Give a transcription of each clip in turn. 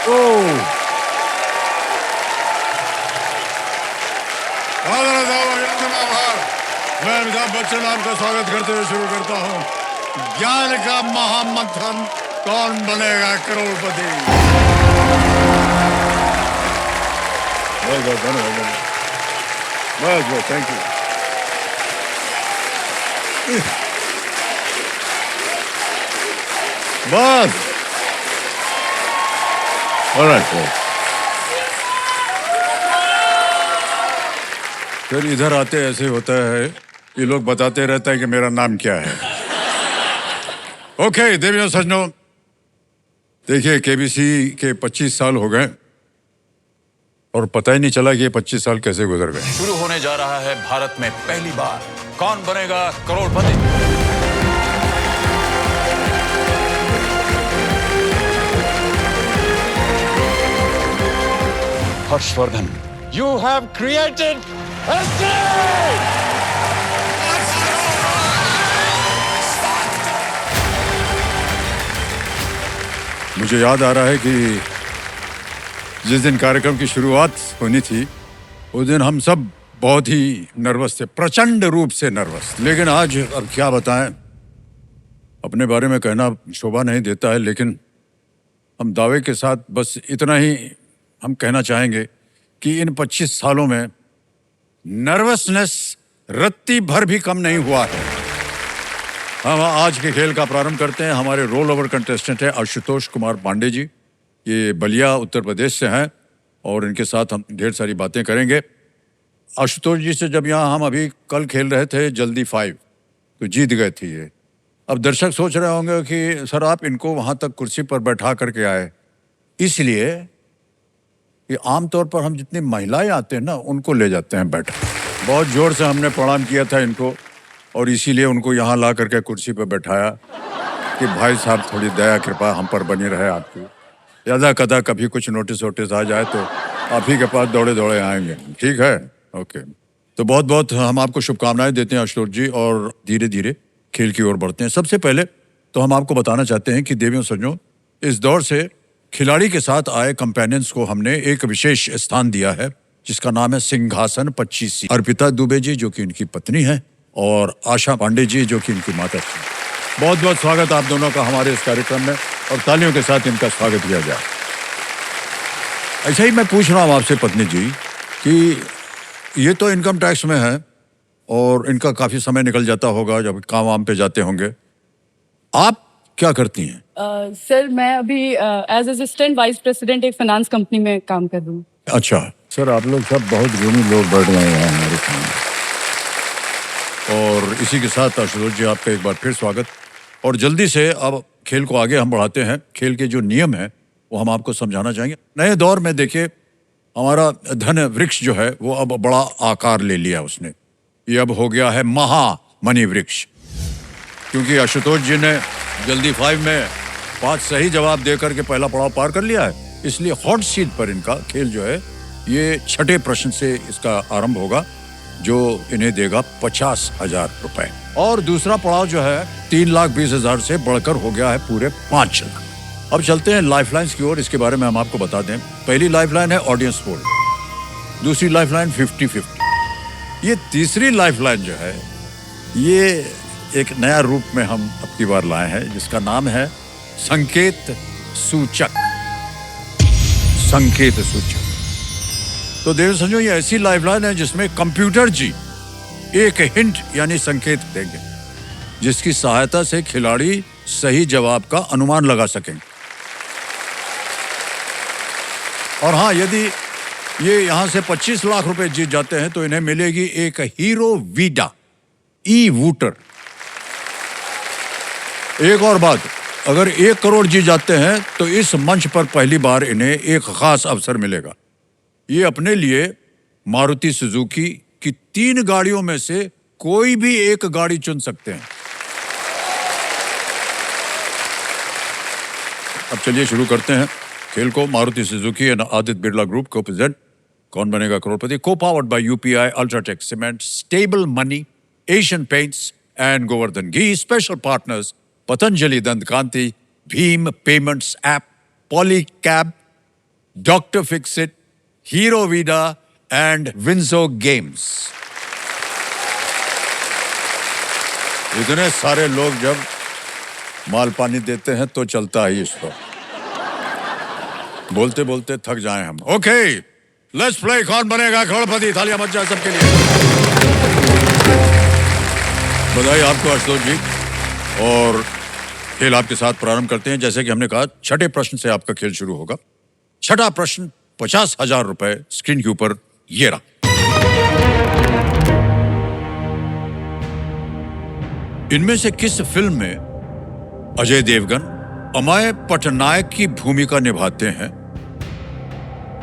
तो मैं अमिताभ बच्चन आपका स्वागत करते हुए शुरू करता हूँ ज्ञान का महामंथन, कौन बनेगा करोड़पति। बस थैंक यू। बस ऑलराइट। फिर इधर आते ऐसे होता है, ये लोग बताते रहता है कि मेरा नाम क्या है। ओके देवियों सज्जनों, देखिए केबीसी के 25 साल हो गए और पता ही नहीं चला कि ये 25 साल कैसे गुजर गए। शुरू होने जा रहा है भारत में पहली बार कौन बनेगा करोड़पति। हर्षवर्धन, यू हैव क्रिएटेड मुझे याद आ रहा है कि जिस दिन कार्यक्रम की शुरुआत होनी थी उस दिन हम सब बहुत ही नर्वस थे, प्रचंड रूप से नर्वस। लेकिन आज अब क्या बताएं, अपने बारे में कहना शोभा नहीं देता है, लेकिन हम दावे के साथ बस इतना ही हम कहना चाहेंगे कि इन 25 सालों में नर्वसनेस रत्ती भर भी कम नहीं हुआ है। हम आज के खेल का प्रारंभ करते हैं। हमारे रोल ओवर कंटेस्टेंट है आशुतोष कुमार पांडे जी। ये बलिया उत्तर प्रदेश से हैं और इनके साथ हम ढेर सारी बातें करेंगे। आशुतोष जी से जब यहाँ हम अभी कल खेल रहे थे जल्दी 5 तो जीत गए थे ये। अब दर्शक सोच रहे होंगे कि सर आप इनको वहाँ तक कुर्सी पर बैठा करके आए, इसलिए कि आमतौर पर हम जितनी महिलाएं आते हैं ना उनको ले जाते हैं बैठा। बहुत जोर से हमने प्रणाम किया था इनको और इसीलिए उनको यहाँ ला करके कुर्सी पर बैठाया कि भाई साहब थोड़ी दया कृपा हम पर बनी रहे आपकी। यदा कदा कभी कुछ नोटिस वोटिस आ जाए तो आप ही के पास दौड़े दौड़े आएंगे, ठीक है? ओके, तो बहुत बहुत हम आपको शुभकामनाएं देते हैं आशुतोष जी और धीरे धीरे खेल की ओर बढ़ते हैं। सबसे पहले तो हम आपको बताना चाहते हैं कि देवियों सज्जनों, इस दौर से खिलाड़ी के साथ आए कंपेनियंस को हमने एक विशेष स्थान दिया है जिसका नाम है सिंहासन 25। अर्पिता दुबे जी जो कि इनकी पत्नी है और आशा पांडे जी जो कि इनकी माता थी। बहुत बहुत स्वागत आप दोनों का हमारे इस कार्यक्रम में और तालियों के साथ इनका स्वागत किया जाए। ऐसा ही मैं पूछ रहा हूँ आपसे पत्नी जी कि ये तो इनकम टैक्स में है और इनका काफी समय निकल जाता होगा जब काम वाम पे जाते होंगे, आप क्या करती हैं? सर मैं अभी एज असिस्टेंट वाइस प्रेसिडेंट एक फाइनेंस कंपनी में काम कर रही हूँ। अच्छा सर, आप लोग सब बहुत गुणी लोग बैठ गए हैं हमारे सामने। और इसी के साथ आशुतोष जी आपका एक बार फिर स्वागत। और जल्दी से अब खेल को आगे हम बढ़ाते हैं। खेल के जो नियम हैं वो हम आपको समझाना चाहेंगे। नए दौर में देखिए हमारा धन वृक्ष जो है वो अब बड़ा आकार ले लिया उसने। ये अब हो गया है महा मनी वृक्ष, क्योंकि आशुतोष जी ने जल्दी 5 में 5 सही जवाब देकर के पहला पड़ाव पार कर लिया है। इसलिए हॉट सीट पर इनका खेल जो है ये 6ठे प्रश्न से इसका आरंभ होगा जो इन्हें देगा 50,000 रुपए। और दूसरा पड़ाव जो है 3,20,000 से बढ़कर हो गया है पूरे 5 लाख। अब चलते हैं लाइफलाइंस की ओर। इसके बारे में हम आपको बता दें। पहली लाइफलाइन है ऑडियंस पोल, दूसरी लाइफलाइन 50-50। ये तीसरी लाइफलाइन जो है ये एक नया रूप में हम अब की बार लाए हैं जिसका नाम है संकेत सूचक। संकेत सूचक। तो देव संजो ये ऐसी लाइफलाइन है जिसमें कंप्यूटर जी एक हिंट यानी संकेत देंगे जिसकी सहायता से खिलाड़ी सही जवाब का अनुमान लगा सकेंगे। और हाँ, यदि ये यहां से 25 लाख रुपए जीत जाते हैं तो इन्हें मिलेगी एक हीरो वीडा ई वूटर। एक और बात, अगर 1 करोड़ जीत जाते हैं तो इस मंच पर पहली बार इन्हें एक खास अवसर मिलेगा। ये अपने लिए मारुति सुजुकी की 3 गाड़ियों में से कोई भी एक गाड़ी चुन सकते हैं। अब चलिए शुरू करते हैं खेल को। Maruti Suzuki and Aditya Birla group को प्रेजेंट कौन बनेगा करोड़पति, को powered by UPI, Ultratech cement, stable money, Asian paints and Govardhan ghee. Special partners Patanjali Dant Kanti, भीम payments app, Polycab, doctor Fixit, Hero Vida and WinZO games. इतने सारे लोग जब माल पानी देते हैं तो चलता है इसको। बोलते बोलते थक जाएं हम। ओके, लेट्स प्ले कौन बनेगा करोड़पति। तालियां बज जाए सबके लिए। बधाई आपको आशुतोष जी। और खेल आपके साथ प्रारंभ करते हैं। जैसे कि हमने कहा, छठे प्रश्न से आपका खेल शुरू होगा। छठा प्रश्न 50,000 रुपए स्क्रीन के ऊपर ये रहा। इनमें से किस फिल्म में अजय देवगन अमय पटनायक की भूमिका निभाते हैं,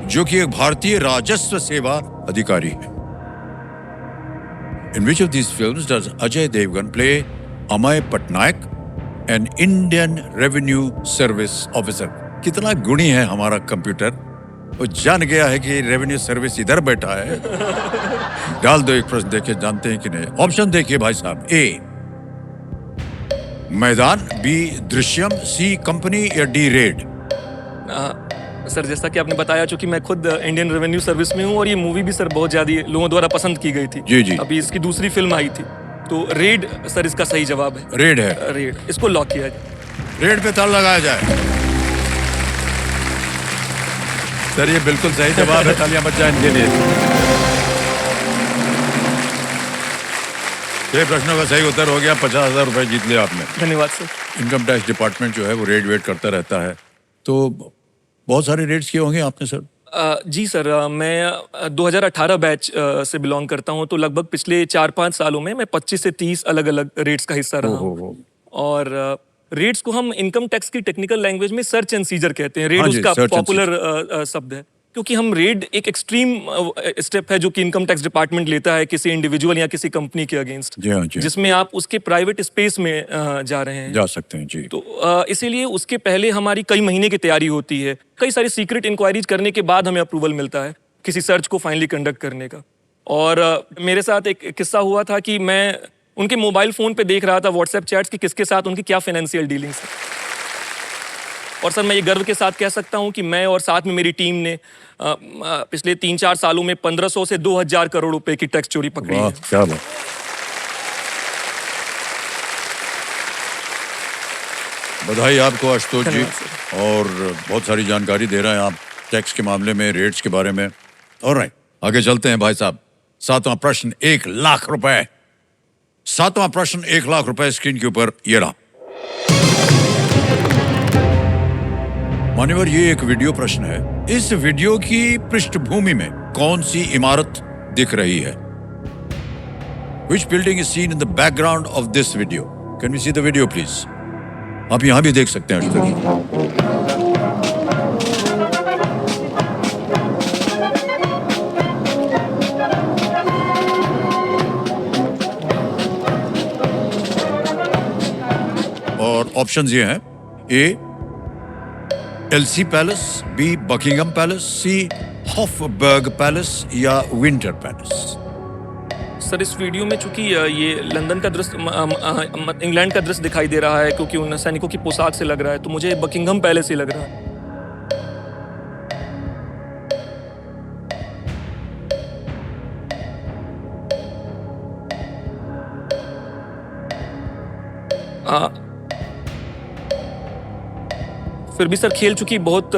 जो कि एक भारतीय राजस्व सेवा अधिकारी है? In which of these films does Ajay Devgan play Amay Patnaik, an Indian Revenue Service Officer? कितना गुणी है हमारा कंप्यूटर, वो जान गया है कि रेवेन्यू सर्विस इधर बैठा है। डाल दो एक प्रश्न, देखे जानते हैं कि नहीं। ऑप्शन देखिए भाई साहब। ए मैदान, बी दृश्यम, सी कंपनी या डी रेड? सर जैसा कि आपने बताया, चूंकि मैं खुद इंडियन रेवेन्यू सर्विस में हूँ और ये मूवी भी सर बहुत ज्यादा लोगों द्वारा पसंद की गई थी। जी जी। अभी इसकी दूसरी फिल्म आई थी, तो रेड सर इसका सही जवाब है। रेड है। रेड, इसको लॉक किया जाए। रेड पे ताला लगाया जाए। सर ये बिल्कुल सही जवाब है। तालियां बज जाए इनके लिए। ये प्रश्नों का सही उत्तर हो गया। 50,000 रुपए जीत लिया आपने। धन्यवाद सर। इनकम टैक्स डिपार्टमेंट जो है वो रेड वेट करता रहता है, तो बहुत सारे रेड्स किए होंगे आपने सर? जी सर, मैं 2018 बैच से बिलोंग करता हूं, तो लगभग पिछले 4-5 सालों में मैं 25 से 30 अलग अलग रेट्स का हिस्सा रहा हूं। और रेट्स को हम इनकम टैक्स की टेक्निकल लैंग्वेज में सर्च एंड सीजर कहते हैं। रेड उसका पॉपुलर शब्द है, क्योंकि हम रेड एक एक्सट्रीम स्टेप है जो कि इनकम टैक्स डिपार्टमेंट लेता है किसी इंडिविजुअल या किसी कंपनी के अगेंस्ट, जिसमें आप उसके प्राइवेट स्पेस में जा रहे हैं, जा सकते हैं जी। तो इसीलिए उसके पहले हमारी कई महीने की तैयारी होती है। कई सारी सीक्रेट इंक्वायरीज करने के बाद हमें अप्रूवल मिलता है किसी सर्च को फाइनली कंडक्ट करने का। और मेरे साथ एक किस्सा हुआ था कि मैं उनके मोबाइल फोन पे देख रहा था व्हाट्सएप चैट्स कि किसके साथ उनकी क्या फाइनेंशियल डीलिंग्स है। और सर मैं ये गर्व के साथ कह सकता हूं कि मैं और साथ में मेरी टीम ने पिछले 3-4 सालों में 1500 से 2000 करोड़ रुपए की टैक्स चोरी पकड़ी है। क्या बात। बधाई आपको आशुतोष जी। और बहुत सारी जानकारी दे रहे हैं आप टैक्स के मामले में, रेट्स के बारे में। ऑलराइट, आगे चलते हैं भाई साहब। सातवां प्रश्न 1 लाख रुपए। सातवां प्रश्न 1 लाख रुपए स्क्रीन के ऊपर ये रहा। मान्यवर, ये एक वीडियो प्रश्न है। इस वीडियो की पृष्ठभूमि में कौन सी इमारत दिख रही है? Which building is seen in the background of this video? Can we see the video, please? आप यहां भी देख सकते हैं आशुतोष। और ऑप्शंस ये हैं। A Elysee palace, B Buckingham palace, C Hofburg palace या विंटर पैलेस? सर इस वीडियो में चूंकि ये लंदन का दृश्य, इंग्लैंड का दृश्य दिखाई दे रहा है, क्योंकि उन सैनिकों की पोशाक से लग रहा है, तो मुझे बकिंगम पैलेस ही लग रहा है। फिर भी सर खेल चुकी बहुत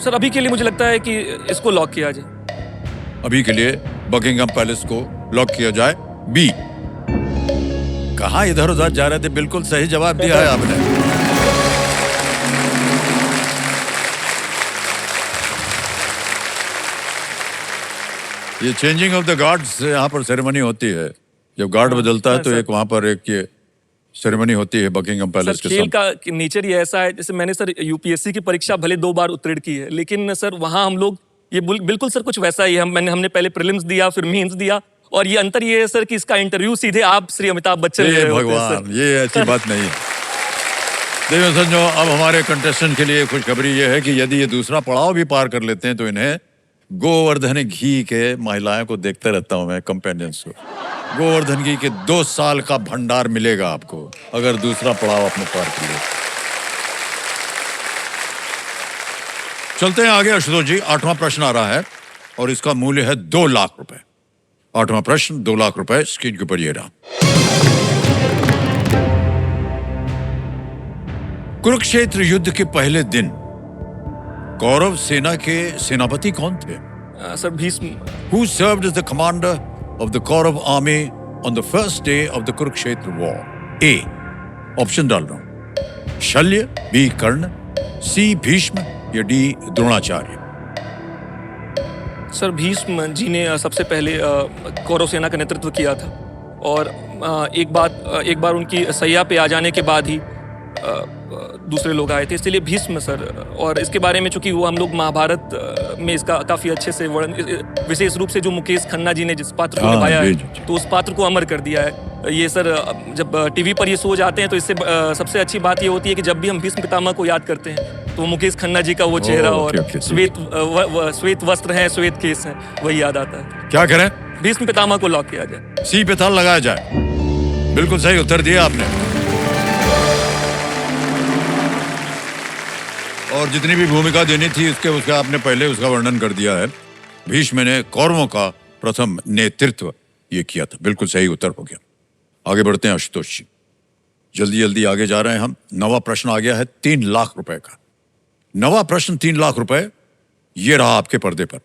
सर अभी के लिए मुझे लगता है कि इसको लॉक किया जाए। अभी के लिए बकिंगम पैलेस को लॉक किया जाए। बी। कहां इधर उधर जा रहे थे, बिल्कुल सही जवाब दिया है आपने। ये चेंजिंग ऑफ द गार्ड्स यहाँ पर सेरेमनी होती है। जब गार्ड बदलता है तो एक वहां पर एक ये सेरेमनी होती है बकिंगम पैलेस के साथ। खेल का नेचर ही ऐसा है, जैसे मैंने सर यूपीएससी की परीक्षा भले 2 बार उत्तीर्ण की है, लेकिन सर वहां हम लोग ये बिल्कुल सर कुछ वैसा ही है। हमने पहले प्रीलिम्स दिया, फिर मेंस दिया, और ये अंतर ये है सर कि इसका इंटरव्यू सीधे आप श्री अमिताभ बच्चन ले रहे होते हैं सर। भगवान, ये ऐसी बात नहीं है। देखिए संजो, अब हमारे कंटेस्टेंट के लिए खुशखबरी ये है कि यदि ये दूसरा पड़ाव भी पार कर लेते हैं तो इन्हें गोवर्धन घी के महिलाएं को देखते रहता हूं मैं, कंपेनियंस को। गोवर्धन घी के 2 साल का भंडार मिलेगा आपको अगर दूसरा पड़ाव आपने पार कर लिया। चलते हैं आगे आशुतोष जी। 8वां प्रश्न आ रहा है और इसका मूल्य है 2 लाख रुपए। 8वां प्रश्न 2 लाख रुपए, स्क्रीन के ऊपर ये रहा। कुरुक्षेत्र युद्ध के पहले दिन कौरव सेना के सेनापति कौन थे? Sir Bhishma. Who served as the commander of the Kaurav army on the first day of the Kurukshetra war? A. Option डाल रहा हूं। शल्य, B. कर्ण, C. भीष्म या D. द्रोणाचार्य। सर भीष्म जी ने सबसे पहले कौरव सेना का नेतृत्व किया था और एक बार उनकी सैया पे आ जाने के बाद ही दूसरे लोग आए थे, इसलिए भीष्म सर। और इसके बारे में चूंकि वो हम लोग महाभारत में इसका काफी अच्छे से वर्णन, विशेष रूप से जो मुकेश खन्ना जी ने जिस पात्र को निभाया है तो उस पात्र को अमर कर दिया है। ये सर जब टीवी पर ये शो जाते हैं तो इससे सबसे अच्छी बात ये होती है कि जब भी हम भीष्म पितामह को याद करते हैं तो मुकेश खन्ना जी का वो चेहरा और श्वेत वस्त्र है, श्वेत केस है, वही याद आता है। क्या करें? भीष्म पितामह को लॉक किया जाए। सी पे ताल लगाया जाए। बिल्कुल सही उत्तर दिया आपने। और जितनी भी भूमिका देनी थी उसका आपने पहले उसका वर्णन कर दिया है। भीष्म ने कौरवों का प्रथम नेतृत्व ये किया था। बिल्कुल सही उत्तर हो गया। आगे बढ़ते हैं आशुतोष जी, जल्दी जल्दी आगे जा रहे हैं हम। 9वां प्रश्न आ गया है 3 लाख रुपए का। 9वां प्रश्न 3 लाख रुपए, ये रहा आपके पर्दे पर।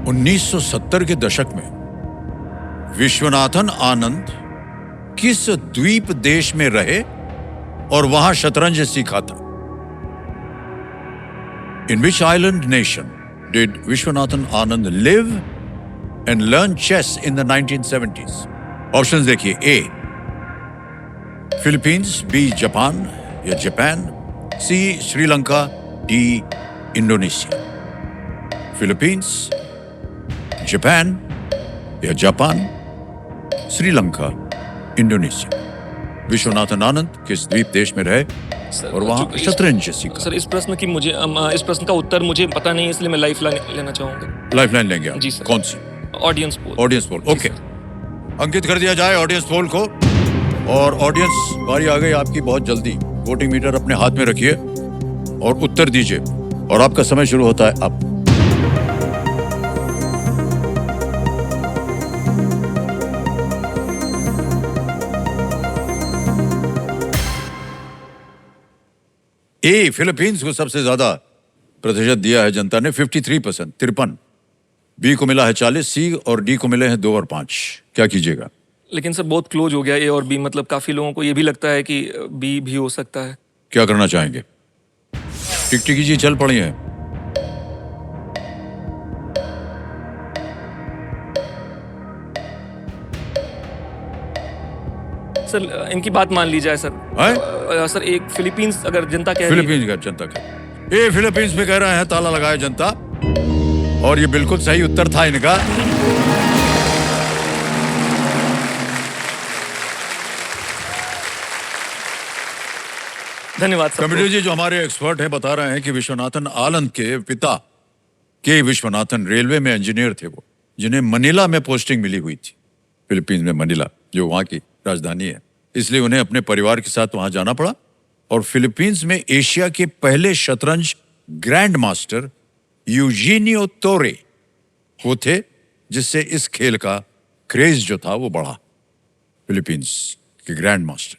1970 के दशक में विश्वनाथन आनंद किस द्वीप देश में रहे और वहां शतरंज सीखा था? In which island nation did Vishwanathan Anand live and learn chess in the 1970s? Options देखिए। A. Philippines, B. जापान या Japan, C. Sri Lanka, D. Indonesia. Philippines, Japan या जापान, श्रीलंका, इंडोनेशिया। विश्वनाथन आनंद किस द्वीप देश में रहे और वहां शतरंज सीखा? सर इस प्रश्न का उत्तर मुझे पता नहीं है, इसलिए मैं लाइफलाइन लेना चाहूंगा। लाइफलाइन लेंगे आप? जी सर। कौन सी? Audience poll. Audience poll, okay. अंकित कर दिया जाए ऑडियंस पोल को। और ऑडियंस, बारी आ गई आपकी बहुत जल्दी। वोटिंग मीटर अपने हाथ में रखिए और उत्तर दीजिए और आपका समय शुरू होता है अब। ए, फिलीपींस को सबसे ज्यादा प्रतिशत दिया है जनता ने, 53%, 53। बी को मिला है 40, सी और डी को मिले हैं 2 और 5। क्या कीजिएगा? लेकिन सर बहुत क्लोज हो गया ए और बी, मतलब काफी लोगों को ये भी लगता है कि बी भी हो सकता है। क्या करना चाहेंगे? टिकटिकी जी चल पड़ी हैं। सर इनकी बात मान ली जाए सर। सर एक फिलीपींस अगर जनता कह रही है। फिलीपींस का जनता कह, ये फिलीपींस में कह रहे हैं ताला लगाए जनता, और ये बिल्कुल सही उत्तर था इनका। धन्यवाद सर। कमिटी जी जो हमारे एक्सपर्ट हैं बता रहे हैं कि विश्वनाथन आनंद के पिता के विश्वनाथन रेलवे में इंजीनियर थे वो, जिन्हें मनीला में पोस्टिंग मिली हुई थी। फिलीपींस में मनीला जो वहां की राजधानी है, इसलिए उन्हें अपने परिवार के साथ वहां जाना पड़ा। और फिलीपींस में एशिया के पहले शतरंज ग्रैंड मास्टर यूजीनियो तोरे वो थे, जिससे इस खेल का क्रेज जो था वो बढ़ा। फिलीपींस के ग्रैंड मास्टर।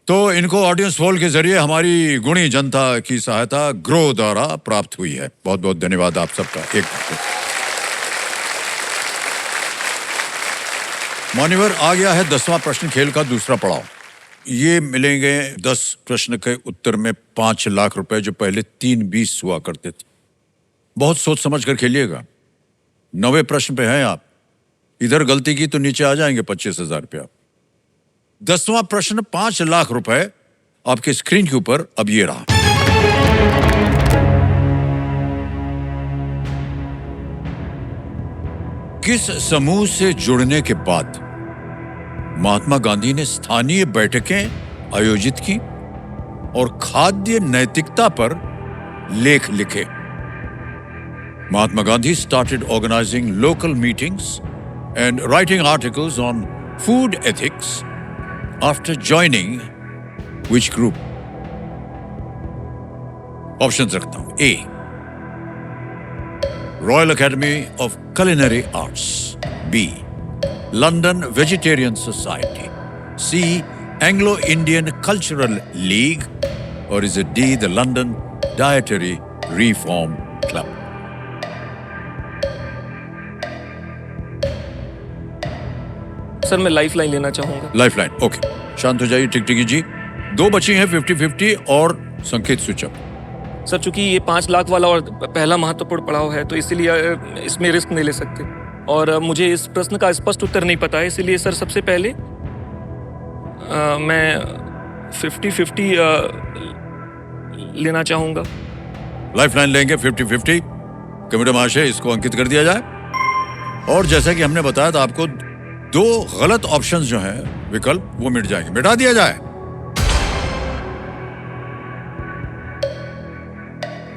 तो इनको ऑडियंस पोल के जरिए हमारी गुणी जनता की सहायता ग्रो द्वारा प्राप्त हुई है। बहुत बहुत धन्यवाद आप सबका। एक मान्यवर, आ गया है 10वां प्रश्न, खेल का दूसरा पड़ाव। ये मिलेंगे 10 प्रश्न के उत्तर में 5 लाख रुपए, जो पहले 3-20 हुआ करते थे। बहुत सोच समझ कर खेलिएगा। 9वें प्रश्न पे हैं आप, इधर गलती की तो नीचे आ जाएंगे 25,000 रुपया। 10वां प्रश्न 5 लाख रुपए आपके स्क्रीन के ऊपर अब ये रहा। किस समूह से जुड़ने के बाद महात्मा गांधी ने स्थानीय बैठकें आयोजित की और खाद्य नैतिकता पर लेख लिखे? Mahatma Gandhi started organizing local meetings and writing articles on food ethics after joining which group? Options रखता हूं। A, royal academy of culinary arts. B, London vegetarian society. C, Anglo Indian cultural league. और is it D, the London dietary reform club? Sir मैं life line लेना चाहूंगा। Lifeline, okay. शांत हो जाइए टिकटिकी जी। दो बची हैं 50-50 और संकेत सूचक। सर चूंकि ये 5 लाख वाला और पहला महत्वपूर्ण पड़ाव है तो इसीलिए इसमें रिस्क नहीं ले सकते और मुझे इस प्रश्न का स्पष्ट उत्तर नहीं पता है, इसीलिए सर सबसे पहले मैं 50-50 लेना चाहूंगा। लाइफलाइन लेंगे 50-50। कमेटी महाशय, इसको अंकित कर दिया जाए। और जैसा कि हमने बताया था आपको, 2 गलत ऑप्शंस जो हैं विकल्प, वो मिट जाएंगे। मिटा दिया जाए।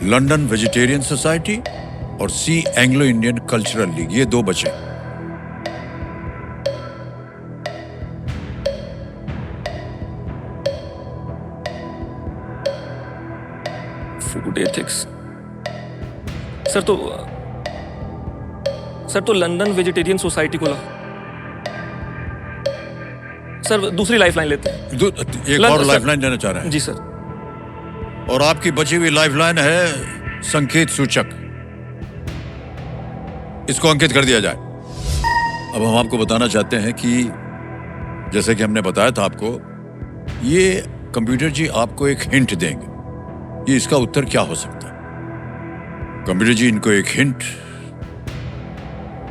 लंदन वेजिटेरियन सोसाइटी और सी, एंग्लो इंडियन कल्चरल लीग, ये 2 बचे। Food ethics. सर तो लंदन वेजिटेरियन सोसाइटी को सर दूसरी लाइफलाइन लेते हैं। एक और लाइफलाइन देना चाह रहे हैं? जी सर। और आपकी बची हुई लाइफलाइन है संकेत सूचक। इसको अंकित कर दिया जाए। अब हम आपको बताना चाहते हैं कि जैसे कि हमने बताया था आपको, ये कंप्यूटर जी आपको एक हिंट देंगे, ये इसका उत्तर क्या हो सकता है। कंप्यूटर जी इनको एक हिंट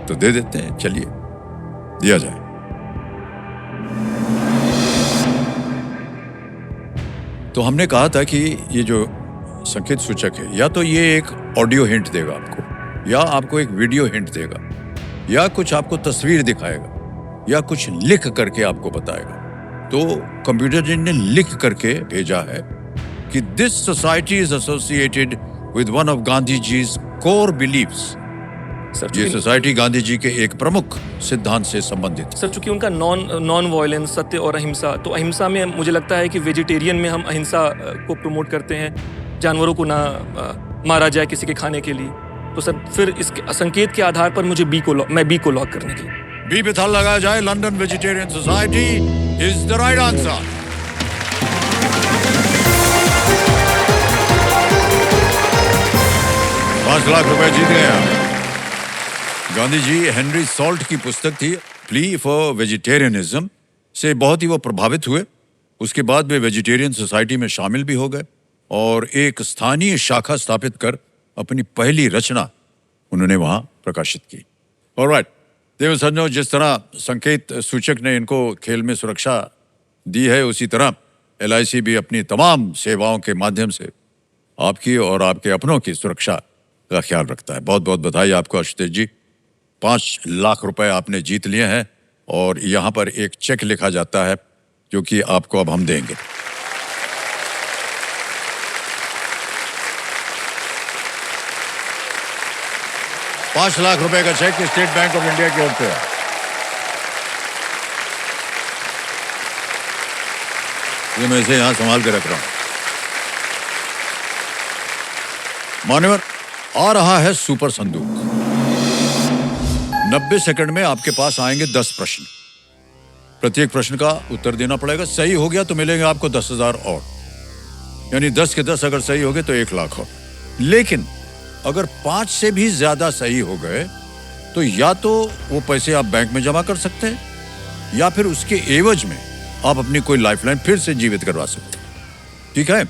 तो दे देते हैं, चलिए दिया जाए। तो हमने कहा था कि ये जो संकेत सूचक है, या तो ये एक ऑडियो हिंट देगा आपको, या आपको एक वीडियो हिंट देगा, या कुछ आपको तस्वीर दिखाएगा, या कुछ लिख करके आपको बताएगा। तो कंप्यूटर जी ने लिख करके भेजा है कि this society is associated with one of Gandhi ji's core beliefs. ये सोसाइटी गांधी जी के एक प्रमुख सिद्धांत से संबंधित है। सर चूंकि उनका नॉन वायलेंस, सत्य और अहिंसा, तो अहिंसा में मुझे लगता है कि वेजिटेरियन में हम अहिंसा को प्रमोट करते हैं, जानवरों को ना मारा जाए किसी के खाने के लिए। तो सर फिर इसके संकेत के आधार पर मुझे मैं बी को लॉक करने के लिए। बी पे थाल लगाया जाए। London vegetarian society is the right answer. ₹5,00,000 जीत गए आप। गांधी जी हेनरी सॉल्ट की पुस्तक थी प्ली फॉर वेजिटेरियनिज्म से बहुत ही वो प्रभावित हुए। उसके बाद वे वेजिटेरियन सोसाइटी में शामिल भी हो गए और एक स्थानीय शाखा स्थापित कर अपनी पहली रचना उन्होंने वहां प्रकाशित की। ऑलराइट देव सज्जनों, जिस तरह संकेत सूचक ने इनको खेल में सुरक्षा दी है, उसी तरह LIC भी अपनी तमाम सेवाओं के माध्यम से आपकी और आपके अपनों की सुरक्षा का ख्याल रखता है। बहुत बहुत बधाई आपको आशुतोष जी। ₹5,00,000 आपने जीत लिए हैं और यहाँ पर एक चेक लिखा जाता है जो कि आपको अब हम देंगे। ₹5,00,000 का cheque State Bank of India की ओर से है। ये मैं इसे यहाँ संभाल के रख रहा हूँ। मान्यवर, आ रहा है सुपर संदूक। 90 सेकंड में आपके पास आएंगे 10 प्रश्न। प्रत्येक प्रश्न का उत्तर देना पड़ेगा। सही हो गया तो मिलेंगे आपको 10,000 और, यानी 10 के 10 अगर सही हो गए तो 1,00,000 और। लेकिन अगर 5 से भी ज्यादा सही हो गए तो या तो वो पैसे आप बैंक में जमा कर सकते हैं या फिर उसके एवज में आप अपनी कोई लाइफलाइन फिर से जीवित करवा सकते हैं। ठीक है,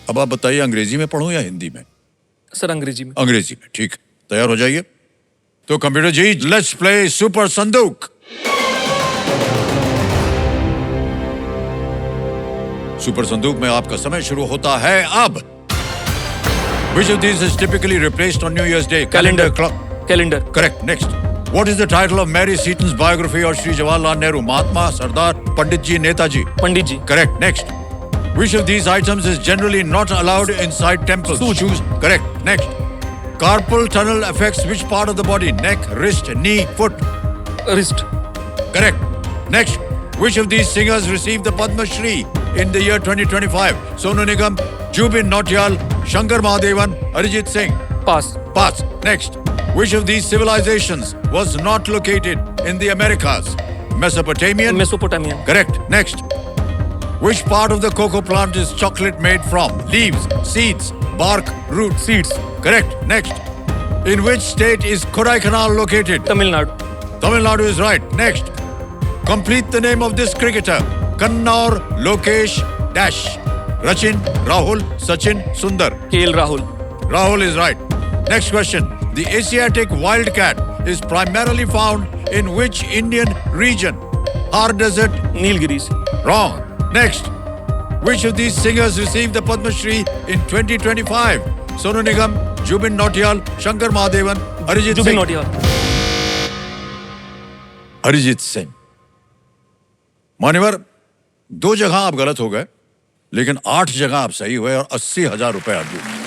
अब आप बताइए अंग्रेजी में पढ़ूं या हिंदी में? सर अंग्रेजी में। अंग्रेजी में, ठीक। तैयार हो जाइए। तो computer ji, let's play super संदूक। सुपर संदूक में आपका समय शुरू होता है अब। Which of these is typically replaced on New Year's Day? Calendar. Clock. Calendar. Correct. Next. What is the title of Mary Seaton's biography of Shri Jawaharlal Nehru? Mahatma, Sardar, Pandit ji, Netaji. Pandit ji. Correct. Next. Which of these items is generally not allowed inside temples? Shoes. Correct. Next. Carpal tunnel affects which part of the body? Neck, wrist, knee, foot. Wrist. Correct. Next. Which of these singers received the Padma Shri in the year 2025? Sonu Nigam, Jubin Nautiyal, Shankar Mahadevan, Arijit Singh. Pass. Pass. Next. Which of these civilizations was not located in the Americas? Mesopotamian? Mesopotamia. Correct. Next. Which part of the cocoa plant is chocolate made from? Leaves, seeds, bark, root. Seeds. Correct. Next. In which state is Kodaikanal located? Tamil Nadu. Tamil Nadu is right. Next. Complete the name of this cricketer. Kannur, Lokesh, Dash. Rachin, Rahul, Sachin, Sundar. KL Rahul. Rahul is right. Next question. The Asiatic wildcat is primarily found in which Indian region? Thar Desert? Nilgiris. Wrong. Next. Which of these singers received the Padma Shri in 2025? Sonu Nigam, Jubin Nautiyal, Shankar Mahadevan, Arijit Zubin Singh. Nautiyal. Arijit Singh. मान्यवर, 2 जगह आप गलत हो गए, लेकिन 8 जगह आप सही हुए और 80,000 रुपए आप जीते.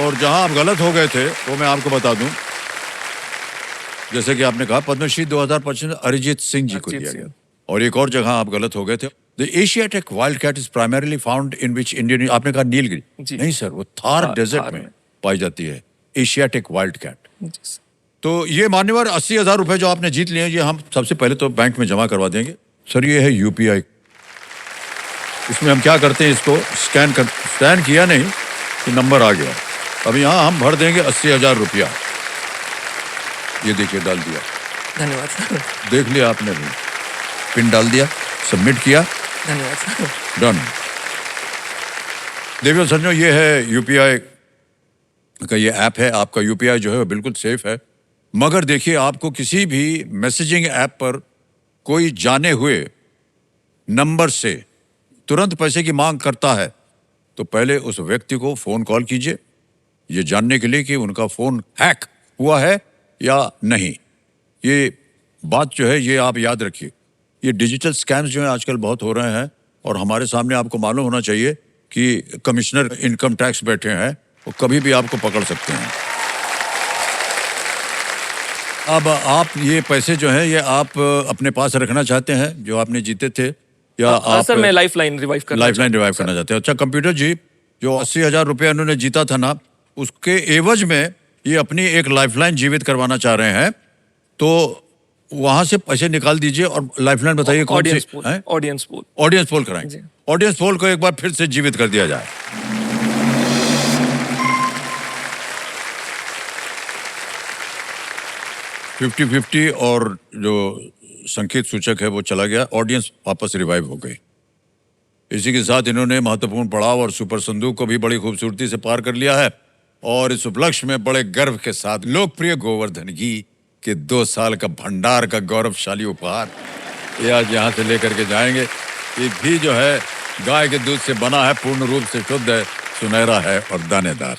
और जहां आप गलत हो गए थे वो मैं आपको बता दूं. जैसे कि आपने कहा पद्मश्री 2025 अरिजीत सिंह जी को अरिजीत दिया सिंह. गया. और एक और जगह आप गलत हो गए थे. The Asiatic wild cat is primarily found in which Indian. आपने कहा नीलगिरी. जी. नहीं सर, वो थार डेजर्ट थार में में. पाई जाती है एशियाटिक वाइल्ड कैट. तो ये मान्यवर 80,000 रुपए जो आपने जीत लिए हैं, ये हम सबसे पहले तो बैंक में जमा करवा देंगे. सर ये है यूपीआई. इसमें हम क्या करते हैं, इसको स्कैन किया नहीं कि नंबर आ गया. अब यहाँ हम भर देंगे 80,000 रुपया. ये देखिए डाल दिया. धन्यवाद सर. देख लिया आपने भी. पिन डाल दिया, सबमिट किया, धन्यवाद सर. डन. देखिए सज्जनों, ये है यूपीआई का ये ऐप है. आपका यूपीआई जो है वो बिल्कुल सेफ है. मगर देखिए, आपको किसी भी मैसेजिंग ऐप पर कोई जाने हुए नंबर से तुरंत पैसे की मांग करता है तो पहले उस व्यक्ति को फोन कॉल कीजिए, ये जानने के लिए कि उनका फोन हैक हुआ है या नहीं. ये बात जो है ये आप याद रखिए. ये डिजिटल स्कैम्स जो हैं आजकल बहुत हो रहे हैं और हमारे सामने आपको मालूम होना चाहिए कि कमिश्नर इनकम टैक्स बैठे हैं, वो कभी भी आपको पकड़ सकते हैं. अब आप ये पैसे जो हैं ये आप अपने पास रखना चाहते हैं जो आपने जीते थे, या आप सर मैं लाइफलाइन रिवाइव करना चाहते हैं? अच्छा कंप्यूटर जी, जो 80,000 रुपये उन्होंने जीता था ना, उसके एवज में ये अपनी एक लाइफलाइन जीवित करवाना चाह रहे हैं. तो वहां से पैसे निकाल दीजिए और लाइफलाइन बताइए कौन सी है. ऑडियंस पोल कराएंगे. ऑडियंस पोल को एक बार फिर से जीवित कर दिया जाए. फिफ्टी 50 और जो संकेत सूचक है वो चला गया. ऑडियंस वापस रिवाइव हो गई. इसी के साथ इन्होंने महत्वपूर्ण पड़ाव और सुपर संदूक को भी बड़ी खूबसूरती से पार कर लिया है. और इस उपलक्ष्य में बड़े गर्व के साथ लोकप्रिय गोवर्धन घी के 2 साल का भंडार का गौरवशाली उपहार ये आज यहाँ से लेकर के जाएंगे. ये घी जो है गाय के दूध से बना है, पूर्ण रूप से शुद्ध है, सुनहरा है और दानेदार.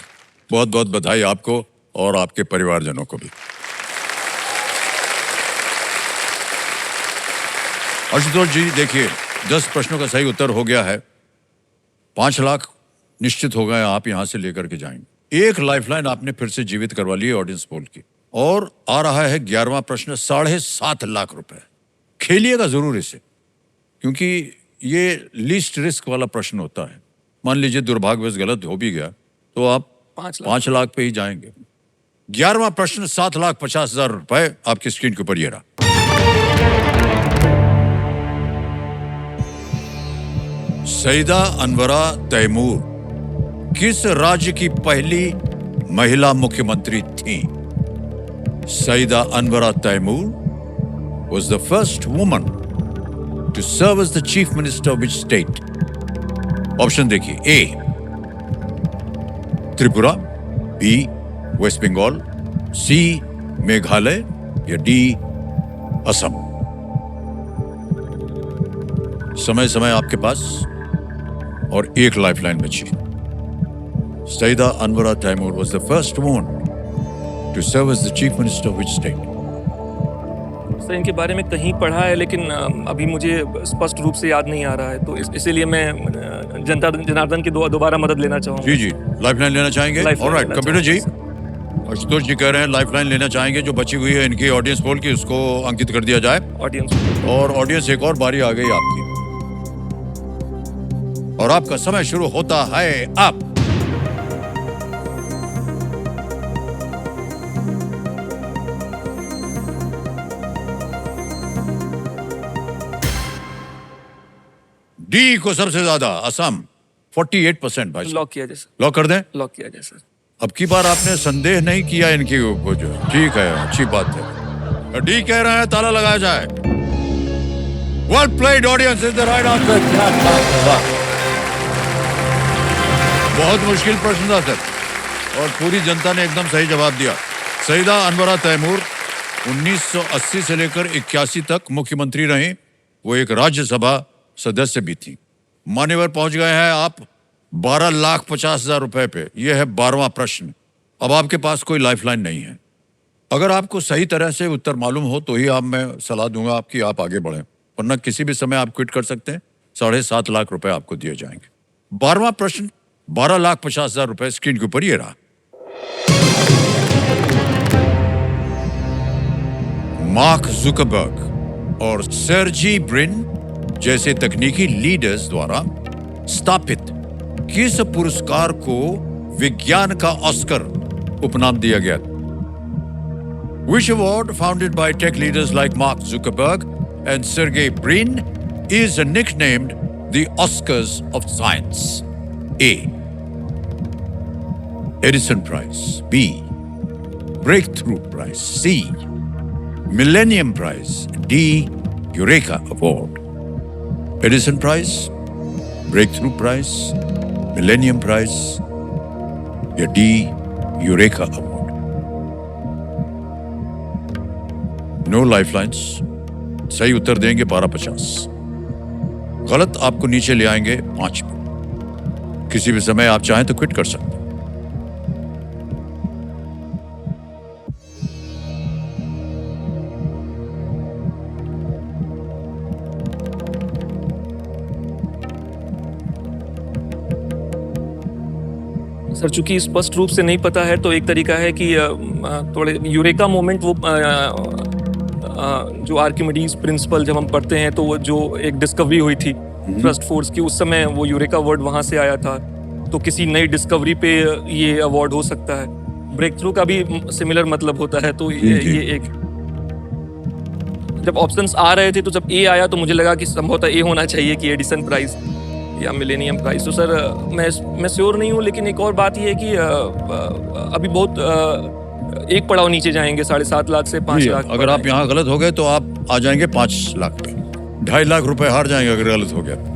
बहुत बहुत बधाई आपको और आपके परिवारजनों को भी. आशुतोष जी देखिए, 10 प्रश्नों का सही उत्तर हो गया है. 5 लाख निश्चित हो गए, आप यहां से लेकर के जाएंगे. एक लाइफलाइन आपने फिर से जीवित करवा ली है ऑडियंस पोल की. और आ रहा है 11वां प्रश्न, 7.5 लाख रुपए. खेलिएगा जरूर इसे, क्योंकि ये लीस्ट रिस्क वाला प्रश्न होता है. मान लीजिए दुर्भाग्यवश गलत हो भी गया तो आप 5 लाख पे ही जाएंगे. 11वां प्रश्न, 7,50,000 रुपए आपकी स्क्रीन के ऊपर ये रहा. सईदा अनवरा तैमूर किस राज्य की पहली महिला मुख्यमंत्री थी? Syeda Anwara Taimur was the first woman to serve as the chief minister of which state? Option देखिए. ए त्रिपुरा, बी वेस्ट बंगाल, सी मेघालय या डी असम. समय आपके पास और एक लाइफलाइन बची. Syeda Anwara Taimur was the first woman to serve as the chief minister of which state? Sir इनके बारे में कहीं पढ़ा है लेकिन अभी मुझे स्पष्ट रूप से याद नहीं आ रहा है, तो इसीलिए मैं जनता जनार्दन की दोबारा मदद लेना चाहूँगा. जी लाइफलाइन लेना चाहेंगे? ऑलराइट कंप्यूटर जी, आशुतोष जी कह रहे हैं लाइफलाइन लेना चाहेंगे. जो बची हुई है इनकी ऑडियंस पोल की, उसको अंकित कर दिया जाए. ऑडियंस और ऑडियंस एक और बारी आ गई आपकी. और आपका समय शुरू होता है अब। डी को सबसे ज्यादा असम 48% भाई। लॉक किया जाए सर, लॉक कर दें। लॉक किया जाए सर। अब की बार आपने संदेह नहीं किया इनकी वो जो ठीक है, अच्छी बात है। डी कह रहे हैं ताला लगाया जाए। Well played audience is the right answer. बहुत मुश्किल प्रश्न था सर, और पूरी जनता ने एकदम सही जवाब दिया। सईदा अनवरा तैमूर 1980 से लेकर 81 तक मुख्यमंत्री रही। वो एक राज्यसभा सदस्य भी थी। मान्यवर पहुंच गए हैं आप 12,50,000 रुपए पे। यह है 12वां प्रश्न। अब आपके पास कोई लाइफलाइन नहीं है। अगर आपको सही तरह से उत्तर मालूम हो तो ही मैं सलाह दूंगा आपकी आप आगे बढ़ें, वरना किसी भी समय आप क्विट कर सकते हैं। 7.5 लाख रुपए आपको दिए जाएंगे। 12वां प्रश्न 12,50,000 रुपए स्क्रीन के ऊपर ये रहा। मार्क जुकरबर्ग और सर्जी ब्रिन जैसे तकनीकी लीडर्स द्वारा स्थापित किस पुरस्कार को विज्ञान का ऑस्कर उपनाम दिया गया? Which award founded by tech leaders like Mark Zuckerberg and Sergey Brin is nicknamed the Oscars of Science? A. Edison Prize. B. Breakthrough Prize. C. Millennium Prize. D. Eureka Award. Edison Prize, Breakthrough Prize, Millennium Prize या D. Eureka Award. No lifelines. सही उत्तर देंगे 12,50। गलत आपको नीचे ले आएंगे 5 पे। किसी भी समय आप चाहें तो क्विट कर सकते हैं। सर चूंकि स्पष्ट रूप से नहीं पता है तो एक तरीका है कि थोड़े यूरेका मोमेंट वो जो आर्किमिडीज प्रिंसिपल जब हम पढ़ते हैं तो वो जो एक डिस्कवरी हुई थी थ्रस्ट फोर्स की, उस समय वो यूरेका वर्ड वहां से आया था। तो किसी नई डिस्कवरी पे ये अवार्ड हो सकता है। ब्रेक थ्रू का भी सिमिलर मतलब होता है। तो ये एक जब ऑप्शंस आ रहे थे तो जब ए आया तो मुझे लगा कि संभवतः ए होना चाहिए कि एडिसन प्राइज या मिलेनियम प्राइज। तो सर मैं श्योर नहीं हूँ, लेकिन एक और बात ये है कि अभी बहुत एक पड़ाव नीचे जाएंगे 7.5 लाख से 5 लाख। अगर आप यहाँ गलत हो गए तो आप आ जाएंगे 5 लाख पे। 2.5 लाख रुपए हार जाएंगे अगर गलत हो गया।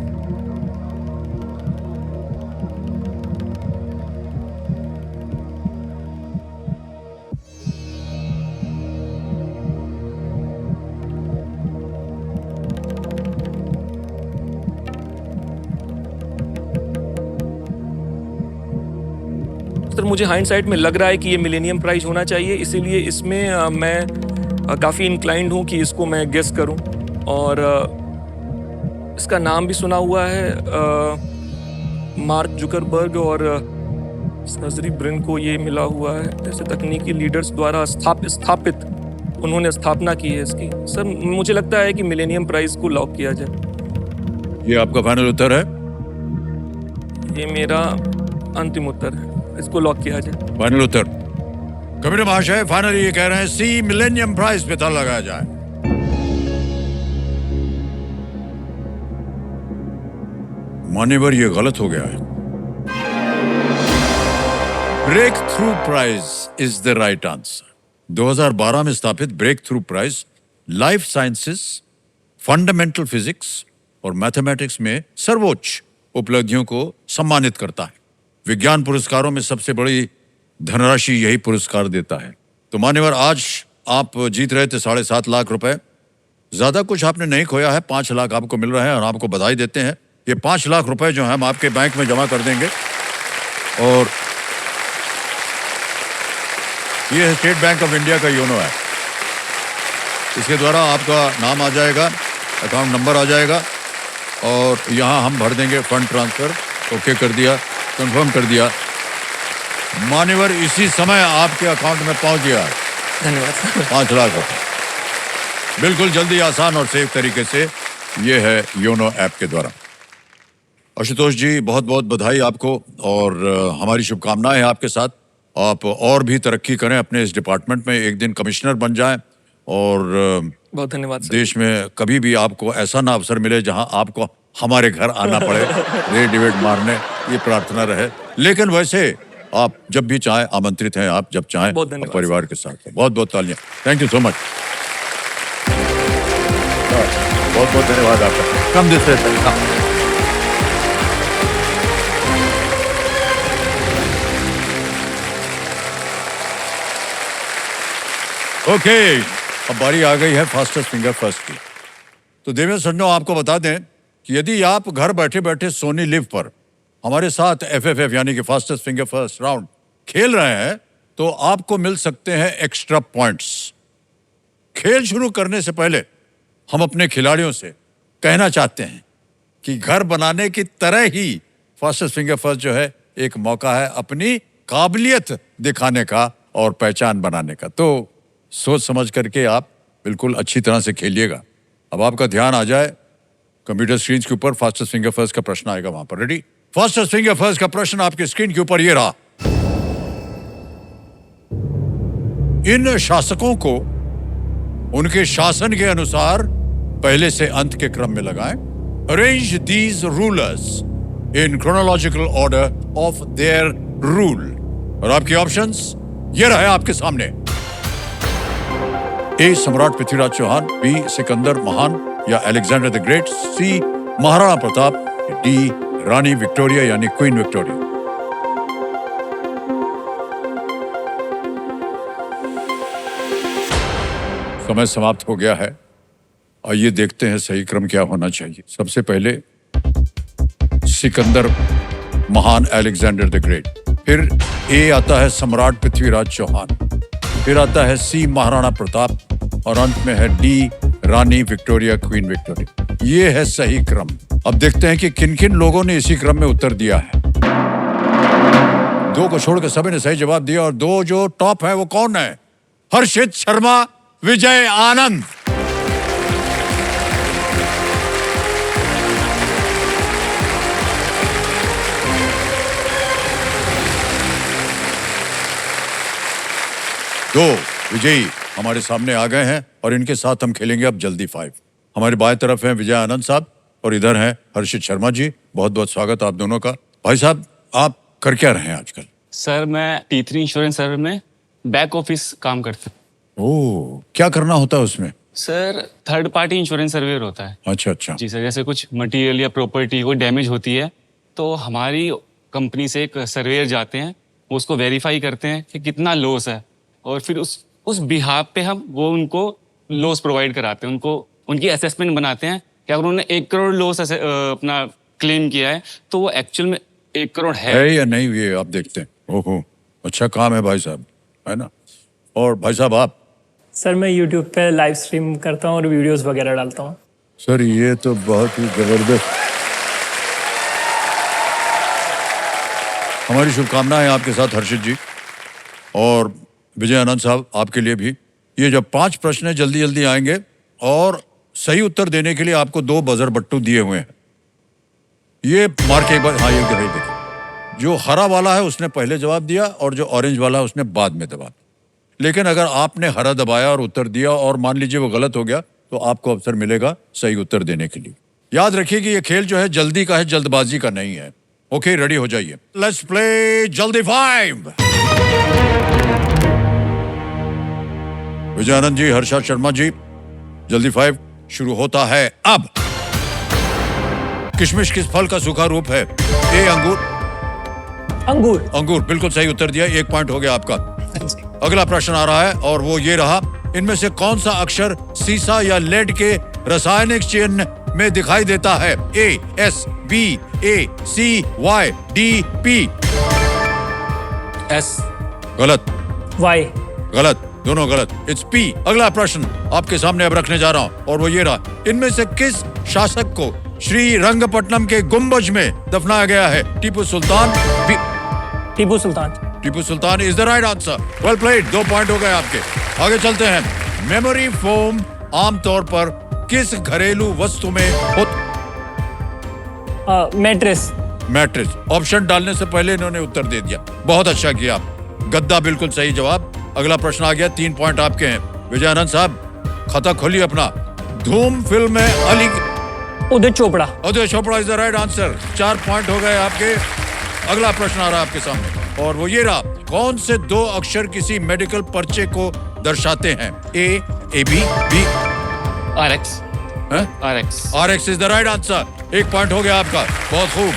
सर मुझे हाइंडसाइट में लग रहा है कि ये मिलेनियम प्राइज होना चाहिए, इसीलिए इसमें मैं काफ़ी इंक्लाइंड हूँ कि इसको मैं गेस करूँ। और इसका नाम भी सुना हुआ है, मार्क जुकरबर्ग और सर्जी ब्रिन को ये मिला हुआ है जैसे तकनीकी लीडर्स द्वारा स्थापित उन्होंने स्थापना की है इसकी। सर मुझे लगता है कि मिलेनियम प्राइज को लॉक किया जाए। ये आपका फाइनल उत्तर है? ये मेरा अंतिम उत्तर है, इसको लॉक किया जाए। फाइनल उत्तर? कमिटी महाशय फाइनली ये कह रहे हैं सी, मिलेनियम प्राइज पे ताला लगाया जाए। मान्यवर ये गलत हो गया है। Breakthrough prize is the right answer. 2012 में स्थापित breakthrough prize life sciences, fundamental physics और मैथमेटिक्स में सर्वोच्च उपलब्धियों को सम्मानित करता है। विज्ञान पुरस्कारों में सबसे बड़ी धनराशि यही पुरस्कार देता है। तो मान्यवर आज आप जीत रहे थे 7.5 लाख रुपए। ज्यादा कुछ आपने नहीं खोया है, 5 लाख आपको मिल रहे हैं और आपको बधाई देते हैं। ये 5 लाख रुपए जो है हम आपके बैंक में जमा कर देंगे और ये है स्टेट बैंक ऑफ इंडिया का योनो है। इसके द्वारा आपका नाम आ जाएगा, अकाउंट नंबर आ जाएगा और यहाँ हम भर देंगे फंड ट्रांसफर। ओके कर दिया, कंफर्म कर दिया। मान्यवर इसी समय आपके अकाउंट में पहुंच गया। धन्यवाद। 5 लाख रुपए बिल्कुल जल्दी, आसान और सेफ तरीके से ये है योनो ऐप के द्वारा। आशुतोष जी, बहुत बहुत बधाई आपको और हमारी शुभकामनाएं हैं आपके साथ। आप और भी तरक्की करें अपने इस डिपार्टमेंट में, एक दिन कमिश्नर बन जाएं और बहुत धन्यवाद सर। देश में कभी भी आपको ऐसा ना अवसर मिले जहां आपको हमारे घर आना पड़े रेड डिबेट मारने, ये प्रार्थना रहे। लेकिन वैसे आप जब भी चाहें आमंत्रित हैं, आप जब चाहें बहुत धन्यवाद परिवार के साथ। बहुत बहुत तालियां। Thank you so much. बहुत बहुत धन्यवाद आपका। कम दिस ओके, अब बारी आ गई है फास्टेस्ट फिंगर फर्स्ट की। तो देवेंद्र सन्नो, आपको बता दें कि यदि आप घर बैठे बैठे सोनी लिव पर हमारे साथ एफएफएफ यानी कि फास्टेस्ट फिंगर फर्स्ट राउंड खेल रहे हैं तो आपको मिल सकते हैं एक्स्ट्रा पॉइंट्स। खेल शुरू करने से पहले हम अपने खिलाड़ियों से कहना चाहते हैं कि घर बनाने की तरह ही फास्टेस्ट फिंगर फर्स्ट जो है एक मौका है अपनी काबिलियत दिखाने का और पहचान बनाने का। तो सोच समझ करके आप बिल्कुल अच्छी तरह से खेलिएगा। अब आपका ध्यान आ जाए कंप्यूटर स्क्रीन के ऊपर, फास्टेस्ट फिंगर फर्स्ट का प्रश्न आएगा वहां पर। रेडी? फास्टेस्ट फिंगर फर्स्ट का प्रश्न आपके स्क्रीन के ऊपर ये रहा। इन शासकों को उनके शासन के अनुसार पहले से अंत के क्रम में लगाएं। Arrange these rulers in chronological order of their rule. और आपके ऑप्शंस ये रहे आपके सामने। ए सम्राट पृथ्वीराज चौहान, बी सिकंदर महान या Alexander the Great, C Maharana Pratap, D रानी विक्टोरिया यानी क्वीन विक्टोरिया। समय समाप्त हो गया है। आइए देखते हैं सही क्रम क्या होना चाहिए। सबसे पहले सिकंदर महान अलेक्जेंडर द ग्रेट, फिर ए आता है सम्राट पृथ्वीराज चौहान, फिर आता है सी महाराणा प्रताप और अंत में है डी रानी विक्टोरिया क्वीन विक्टोरिया। ये है सही क्रम। अब देखते हैं कि किन किन लोगों ने इसी क्रम में उत्तर दिया है। दो को छोड़कर सभी ने सही जवाब दिया और दो जो टॉप है वो कौन है? हर्षित शर्मा, विजय आनंद। दो विजयी हमारे सामने आ गए हैं और इनके साथ हम खेलेंगे अब जल्दी 5। हमारे बाएं तरफ हैं विजय आनंद साहब और इधर हैं हर्षित शर्मा जी। बहुत बहुत स्वागत आप दोनों का। भाई साहब, आप कर क्या रहे हैं आजकल? सर मैं T3 इंश्योरेंस सर्विस में बैक ऑफिस काम करता हूँ। ओह, क्या करना होता है उसमें? Sir third party insurance surveyor होता है। अच्छा अच्छा। जी सर, जैसे कुछ मटेरियल या प्रॉपर्टी कोई डैमेज होती है तो हमारी कंपनी से एक सर्वेयर जाते हैं, वो उसको वेरीफाई करते हैं कि कितना लॉस है और फिर उस बिहाफ पे हम वो उनको लॉस प्रोवाइड कराते हैं, उनको उनकी असेसमेंट बनाते हैं कि अगर उन्होंने 1 करोड़ लॉस अपना क्लेम किया है तो वो एक्चुअल में 1 करोड़ है या नहीं, ये आप देखते हैं। ओहो, अच्छा काम है भाई साहब, है ना? और भाई साहब आप? सर मैं YouTube पे लाइव स्ट्रीम करता हूँ और वीडियोस वगैरह डालता हूँ। सर ये तो बहुत ही जबरदस्त। हमारी शुभकामनाएं आपके साथ हर्षित जी और विजय आनंद साहब, आपके लिए भी। ये जब 5 प्रश्न जल्दी जल्दी आएंगे और सही उत्तर देने के लिए आपको 2 बजर बट्टू दिए हुए हैं। ये मार के एक बार, हाँ ये देखिए, जो हरा वाला है उसने पहले जवाब दिया और जो ऑरेंज वाला है उसने बाद में जवाब। लेकिन अगर आपने हरा दबाया और उत्तर दिया और मान लीजिए वो गलत हो गया तो आपको अवसर मिलेगा सही उत्तर देने के लिए। याद रखिए कि ये खेल जो है जल्दी का है, जल्दबाजी का नहीं है। ओके, रेडी हो जाइए। लेट्स प्ले जल्दी 5। विजय आनंद जी, हर्षा शर्मा जी, जल्दी 5 शुरू होता है अब। किशमिश किस फल का सूखा रूप है? ए अंगूर। अंगूर। अंगूर, बिल्कुल सही उत्तर दिया, 1 पॉइंट हो गया आपका। अगला प्रश्न आ रहा है और वो ये रहा। इनमें से कौन सा अक्षर सीसा या लेड के रासायनिक चिन्ह में दिखाई देता है? A S, B A, C Y, D P. S. गलत। वाई। गलत, दोनों गलत। It's P. अगला प्रश्न आपके सामने अब रखने जा रहा हूं और वो ये रहा। इनमें से किस शासक को श्री रंगपट्टनम के गुंबज में दफनाया गया है? Tipu Sultan. Tipu Sultan. Tipu Sultan is the right answer. Well played, 2 point हो गए आपके। आगे चलते हैं। मेमोरी फोम आमतौर पर किस घरेलू वस्तु में मैट्रेस। मैट्रिस। ऑप्शन डालने से पहले इन्होंने उत्तर दे दिया, बहुत अच्छा किया। गद्दा बिल्कुल सही जवाब। अगला प्रश्न आ गया, 3 पॉइंट आपके हैं। विजयानंद साहब खाता खोलिए अपना। धूम फिल्म में Ali Udit Chopra. Uday Chopra is the right answer. 4 point हो गए आपके। अगला प्रश्न आ रहा है आपके सामने और वो ये रहा, कौन से 2 अक्षर किसी मेडिकल पर्चे को दर्शाते हैं? A B B RX। RX is the right answer. 1 point हो गया आपका, बहुत खूब।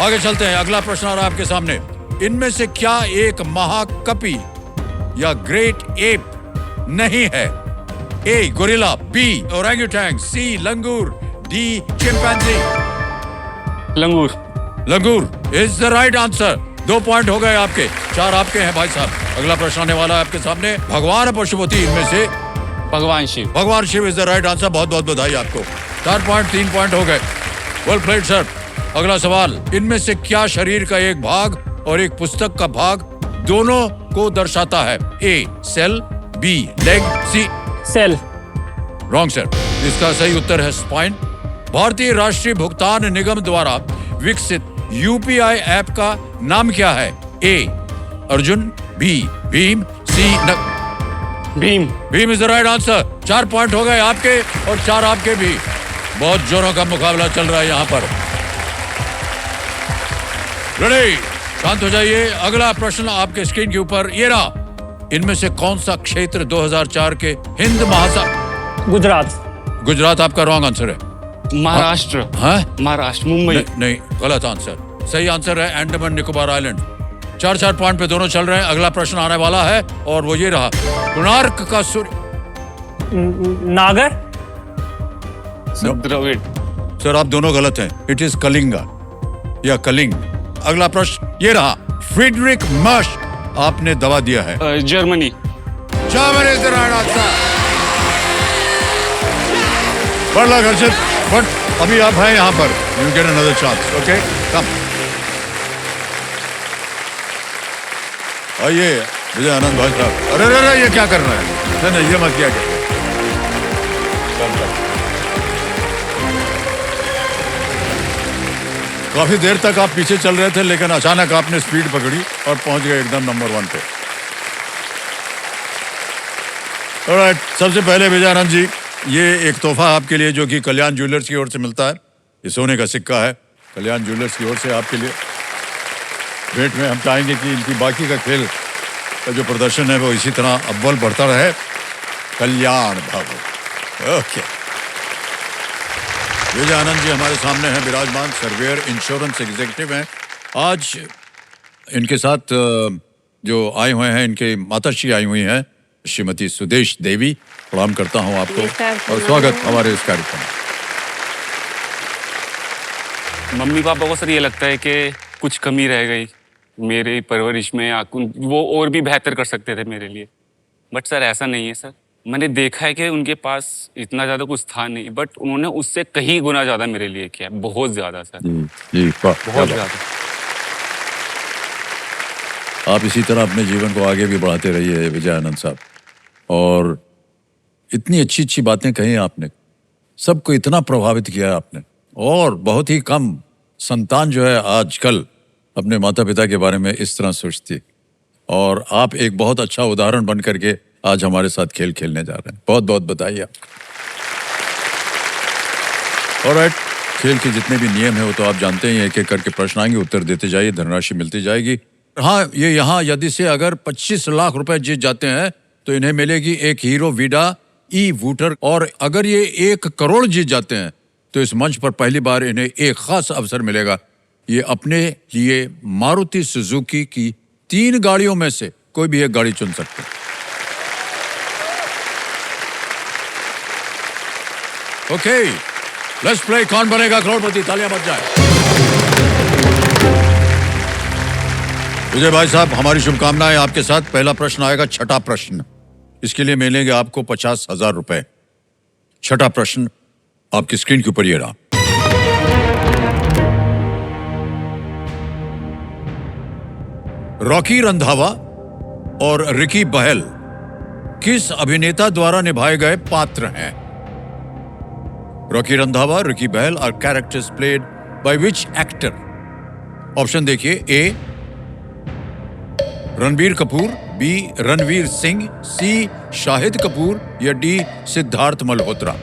आगे चलते हैं, अगला प्रश्न आ रहा है आपके सामने। इनमें से क्या एक महाकपि या ग्रेट एप नहीं है? A gorilla, B orangutan, C langur, D chimpanzee. Langur. Langur is the right answer. 2 point हो गए आपके, 4 आपके हैं भाई साहब। अगला प्रश्न आने वाला है आपके सामने। भगवान पशुपति इनमें से? भगवान शिव। भगवान Shiv is the right answer. बहुत बहुत बधाई आपको। 4 पॉइंट, 3 पॉइंट हो गए। Well played sir. अगला सवाल, इनमें से क्या शरीर का एक भाग और एक पुस्तक का भाग दोनों को दर्शाता है? ए सेल, बी लेग, सी सेल। Wrong sir. इसका सही उत्तर है स्पाइन। भारतीय राष्ट्रीय भुगतान निगम द्वारा विकसित यूपीआई ऐप का नाम क्या है? A Arjun, B Bhim, C Bhim. Bhim is the right answer. 4 point हो गए आपके और 4 आपके भी। बहुत जोरों का मुकाबला चल रहा है यहाँ पर। रेडी, शांत हो जाइए। अगला प्रश्न आपके स्क्रीन के ऊपर ये रहा, इनमें से कौन सा क्षेत्र 2004 के हिंद महासागर? गुजरात। गुजरात आपका रॉन्ग आंसर है। महाराष्ट्र। हाँ? महाराष्ट्र, मुंबई। नहीं, गलत आंसर। सही आंसर है अंडमान निकोबार आइलैंड। 4-4 पॉइंट पे दोनों चल रहे हैं। अगला प्रश्न आने वाला है और वो ये रहा, कोणार्क का सूर्य? नागर। द्रविड़। सर आप दोनों गलत हैं। इट इज कलिंगा या कलिंग। अगला प्रश्न ये रहा, फ्रीडरिक मर्श आपने दवा दिया है? Germany. Germany is the right answer. बढ़ घर्षित, बट अभी आप हैं यहाँ पर। You get another chance. Okay कम। आइए विजय आनंद भाई साहब। अरे अरे ये क्या कर रहे हैं? नहीं ये मत किया कर। काफी देर तक आप पीछे चल रहे थे लेकिन अचानक आपने स्पीड पकड़ी और पहुंच गए एकदम नंबर 1 पे। ऑलराइट, सबसे पहले विजयानंद जी, ये एक तोहफा आपके लिए जो कि कल्याण ज्वेलर्स की ओर से मिलता है। ये सोने का सिक्का है, कल्याण ज्वेलर्स की ओर से आपके लिए भेंट में। हम चाहेंगे कि इनकी बाकी का खेल का जो प्रदर्शन है वो इसी तरह अव्वल बढ़ता रहे। कल्याण बाबू। ओके, विजय आनंद जी हमारे सामने हैं विराजमान, सर्वेयर इंश्योरेंस एग्जीक्यूटिव हैं। आज इनके साथ जो आए हुए हैं, इनके माताश्री आई हुई हैं, श्रीमती सुदेश देवी। प्रणाम करता हूं आपको और स्वागत हमारे इस कार्यक्रम में। मम्मी पापा को सर ये लगता है कि कुछ कमी रह गई मेरी परवरिश में, या वो और भी बेहतर कर सकते थे मेरे लिए। बट सर ऐसा नहीं है सर। मैंने देखा है कि उनके पास इतना ज़्यादा कुछ था नहीं, बट उन्होंने उससे कहीं गुना ज़्यादा मेरे लिए किया, बहुत ज़्यादा सर। जी बहुत ज़्यादा। आप इसी तरह अपने जीवन को आगे भी बढ़ाते रहिए विजय आनंद साहब। और इतनी अच्छी अच्छी बातें कही आपने, सबको इतना प्रभावित किया आपने। और बहुत ही कम संतान जो है आजकल अपने माता पिता के बारे में इस तरह सोचती, और आप एक बहुत अच्छा उदाहरण बन करके आज हमारे साथ खेल खेलने जा रहे हैं। बहुत बहुत बधाई आपको। ऑलराइट, खेल के जितने भी नियम है वो तो आप जानते ही हैं। एक एक करके प्रश्न आएंगे, उत्तर देते जाइए, धनराशि मिलती जाएगी। हाँ, ये यहाँ यदि से अगर 25 लाख रुपए जीत जाते हैं तो इन्हें मिलेगी एक हीरो वीडा ई वूटर, और अगर ये 1 करोड़ जीत जाते हैं तो इस मंच पर पहली बार इन्हें एक खास अवसर मिलेगा। ये अपने लिए मारुति सुजुकी की 3 गाड़ियों में से कोई भी एक गाड़ी चुन सकते हैं। ओके, लेट्स प्ले कौन बनेगा करोड़पति। तालियां बज जाए। विजय भाई साहब, हमारी शुभकामनाएं आपके साथ। पहला प्रश्न आएगा, छठा प्रश्न। इसके लिए मिलेंगे आपको 50,000 रुपए। छठा प्रश्न आपकी स्क्रीन के ऊपर ये रहा। रॉकी रंधावा और रिकी बहल किस अभिनेता द्वारा निभाए गए पात्र हैं? Rocky Randhawa, Ricky Bahl are characters played by which actor? Option देखिए, A Ranbir Kapoor, B Ranveer Singh, C Shahid Kapoor या D Siddharth Malhotra.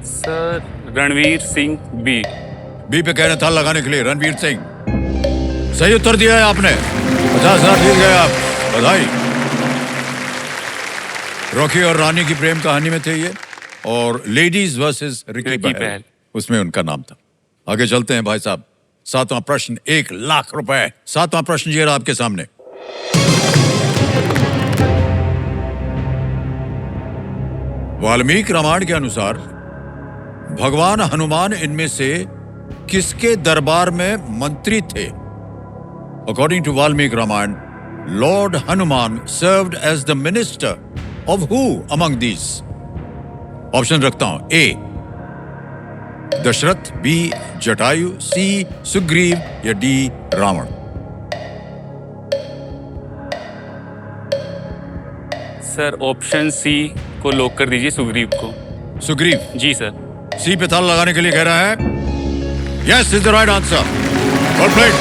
Sir Ranveer Singh B. B पे कहने था लगाने के लिए रणवीर सिंह। सही उत्तर दिया है आपने, 50,000 जीत गए आप, बधाई। रॉकी और रानी की प्रेम कहानी में थे ये, और लेडीज वर्सेस रिकी बहल, उसमें उनका नाम था। आगे चलते हैं भाई साहब। 7वां प्रश्न, 1,00,000 रुपए। 7वां प्रश्न ये रहा आपके सामने। वाल्मीकि रामायण के अनुसार भगवान हनुमान इनमें से किसके दरबार में मंत्री थे? According to Valmiki Ramayana, lord Hanuman served as the minister of who among these? Option रखता हूं, A Dasharatha, B Jatayu, C Sugriva या D Ravana. Sir option C को लॉक कर दीजिए, सुग्रीव को। सुग्रीव जी सर। सी पे ताला लगाने के लिए कह रहा है। Yes is the right answer. Well played.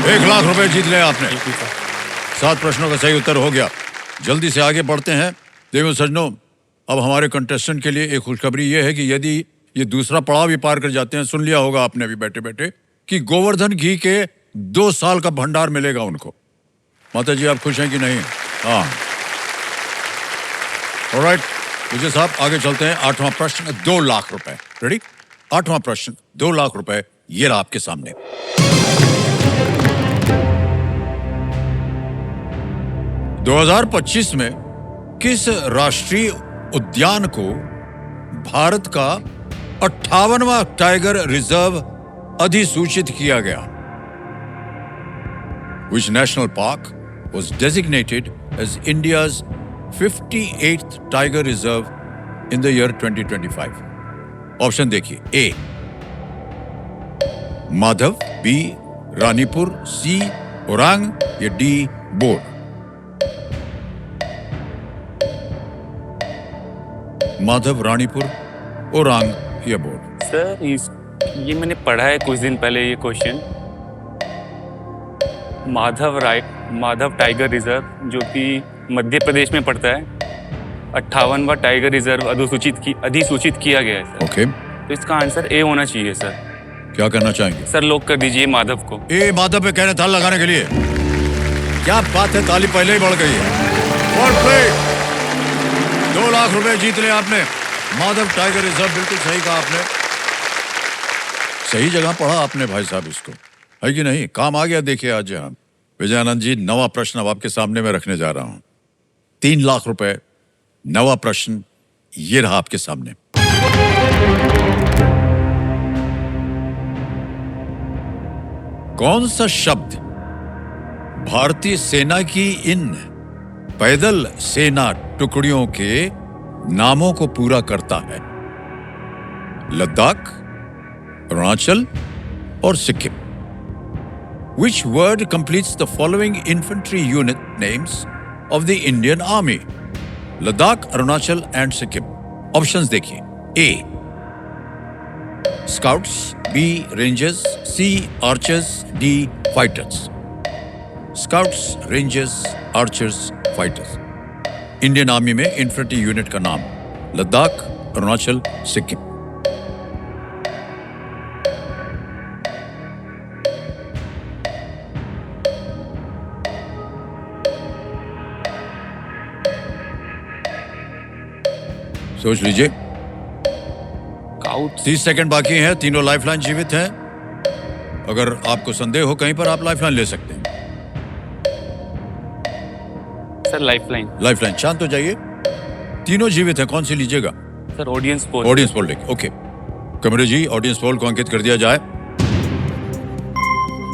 1,00,000 रुपए जीत लिया आपने। 7 प्रश्नों का सही उत्तर हो गया। जल्दी से आगे बढ़ते हैं। देखो सज्जनों, अब हमारे कंटेस्टेंट के लिए एक खुशखबरी ये है कि यदि ये दूसरा पड़ाव भी पार कर जाते हैं, सुन लिया होगा आपने अभी बैठे बैठे कि गोवर्धन घी के 2 साल का भंडार मिलेगा उनको। माता जी आप खुश हैं कि नहीं? हाँ, ऑलराइट। विजय साहब आगे चलते हैं। 8वां प्रश्न, 2,00,000 रुपए। रेडी? 8वां प्रश्न, 2,00,000 रुपए, ये रहा आपके सामने। दो 2025 में किस राष्ट्रीय उद्यान को भारत का 58वां टाइगर रिजर्व अधिसूचित किया गया? Which national park was designated as India's 58th Tiger Reserve in the year 2025? Option देखिए, ए माधव, बी रानीपुर, सी ओरांग या डी बोर। माधव, रानीपुर, ओरांग या बोर। सर ये मैंने पढ़ा है कुछ दिन पहले ये क्वेश्चन। माधव टाइगर रिजर्व जो कि मध्य प्रदेश में पड़ता है, 58वां टाइगर रिजर्व अधिसूचित किया गया है सर। ओके, तो इसका आंसर ए होना चाहिए सर। क्या करना चाहेंगे? सर लॉक कर दीजिए माधव को। ए माधव पे कहने ताल लगाने के लिए। क्या बात है, ताली पहले ही बढ़ गई है। और प्ले 2,00,000 रुपए जीत ले आपने। माधव टाइगर रिजर्व, बिल्कुल सही कहा आपने। सही जगह पढ़ा आपने भाई साहब इसको, है कि नहीं? काम आ गया। देखिए आज यहाँ विजयानंद जी, 9वां प्रश्न अब आपके सामने में रखने जा रहा हूं। 3,00,000 रुपए, 9वां प्रश्न ये रहा आपके सामने। कौन सा शब्द भारतीय सेना की इन पैदल सेना टुकड़ियों के नामों को पूरा करता है? लद्दाख, अरुणाचल और Sikkim. Which word completes the following infantry unit names of the Indian Army? Ladakh, Arunachal and Sikkim. Options देखिए, A Scouts, B Rangers, C Archers, D Fighters. Scouts, Rangers, Archers, Fighters. Indian army में infantry unit का नाम लद्दाख, अरुणाचल, सिक्किम। सोच लीजिए। 30 second बाकी हैं। तीनों lifeline जीवित हैं। अगर आपको संदेह हो कहीं पर, आप लाइफलाइन ले सकते हैं। Sir lifeline. शांत हो जाइए। तीनों जीवित हैं, कौन सी लीजिएगा? सर ऑडियंस पोल देखिए। ओके कमरे जी, ऑडियंस पोल को अंकित कर दिया जाए।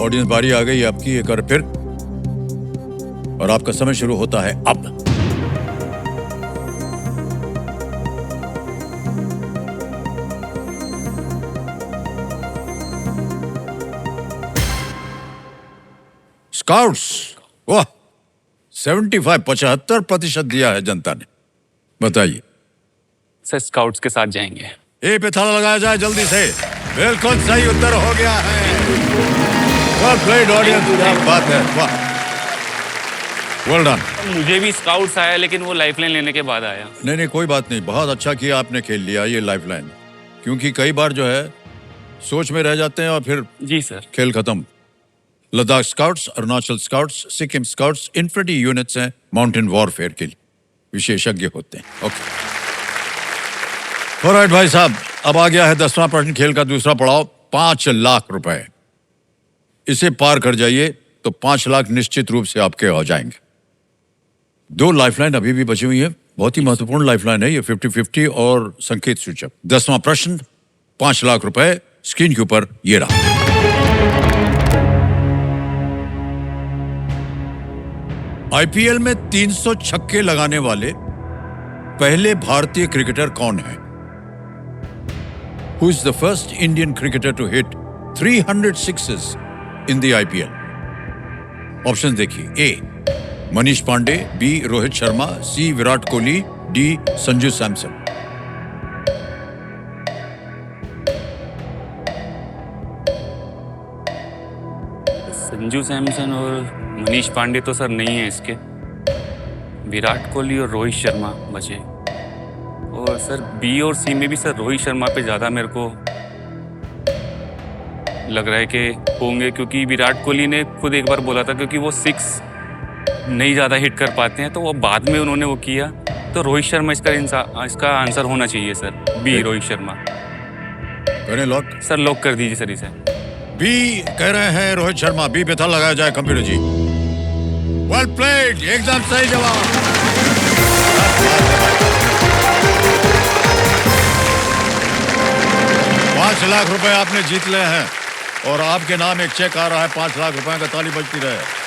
ऑडियंस बारी आ गई आपकी एक बार फिर, और आपका समय शुरू होता है अब। स्काउट्स, वाह 75% दिया है जनता ने। बताइए। सर स्काउट्स के साथ जाएंगे। ए पे ताला लगाया जाए जल्दी से। बिल्कुल सही उत्तर हो गया है। वेल प्लेड ऑडियंस, क्या बात है, वाह, वेल डन। मुझे भी स्काउट्स आया लेकिन वो लाइफलाइन लेने के बाद आया। नहीं नहीं कोई बात नहीं, बहुत अच्छा किया आपने खेल लिया ये लाइफलाइन, क्योंकि कई बार जो है सोच में रह जाते हैं और फिर जी सर। खेल खत्म। Ladakh scouts, Arunachal scouts, Sikkim scouts infantry units हैं, माउंटेन वॉरफेयर के लिए विशेषज्ञ होते हैं। ओके ऑलराइट भाई साहब, अब आ गया है 10वां प्रश्न, खेल का दूसरा पड़ाव, 5 लाख रुपए। इसे पार कर जाइए तो 5 लाख निश्चित रूप से आपके हो जाएंगे। 2 लाइफलाइन अभी भी बची हुई है, बहुत ही महत्वपूर्ण लाइफलाइन है ये, 50-50 और संकेत सूचक। 10वां प्रश्न, 5 लाख रुपए स्क्रीन के ऊपर ये रहा। आईपीएल में 300 छक्के लगाने वाले पहले भारतीय क्रिकेटर कौन है? Who is the first Indian cricketer to hit 300 sixes in the IPL? Option देखिए। ए मनीष पांडे, बी रोहित शर्मा, सी विराट कोहली, डी संजू सैमसन। संजू सैमसन और मनीष पांडे तो सर नहीं है इसके। विराट कोहली और रोहित शर्मा बचे। और सर बी और सी में भी सर रोहित शर्मा पे ज़्यादा मेरे को लग रहा है कि होंगे, क्योंकि विराट कोहली ने खुद एक बार बोला था क्योंकि वो 6 नहीं ज़्यादा हिट कर पाते हैं, तो वो बाद में उन्होंने वो किया। तो रोहित शर्मा इसका आंसर होना चाहिए सर, बी रोहित शर्मा। करें लॉक? सर लॉक कर दीजिए सर इसे। बी कह रहे हैं रोहित शर्मा, बी पे था लगाया जाए कंप्यूटर जी। वेल प्लेड, एकदम सही जवाब। 5 लाख रुपए आपने जीत ले हैं और आपके नाम एक चेक आ रहा है 5 लाख रुपए का। ताली बजती रहे।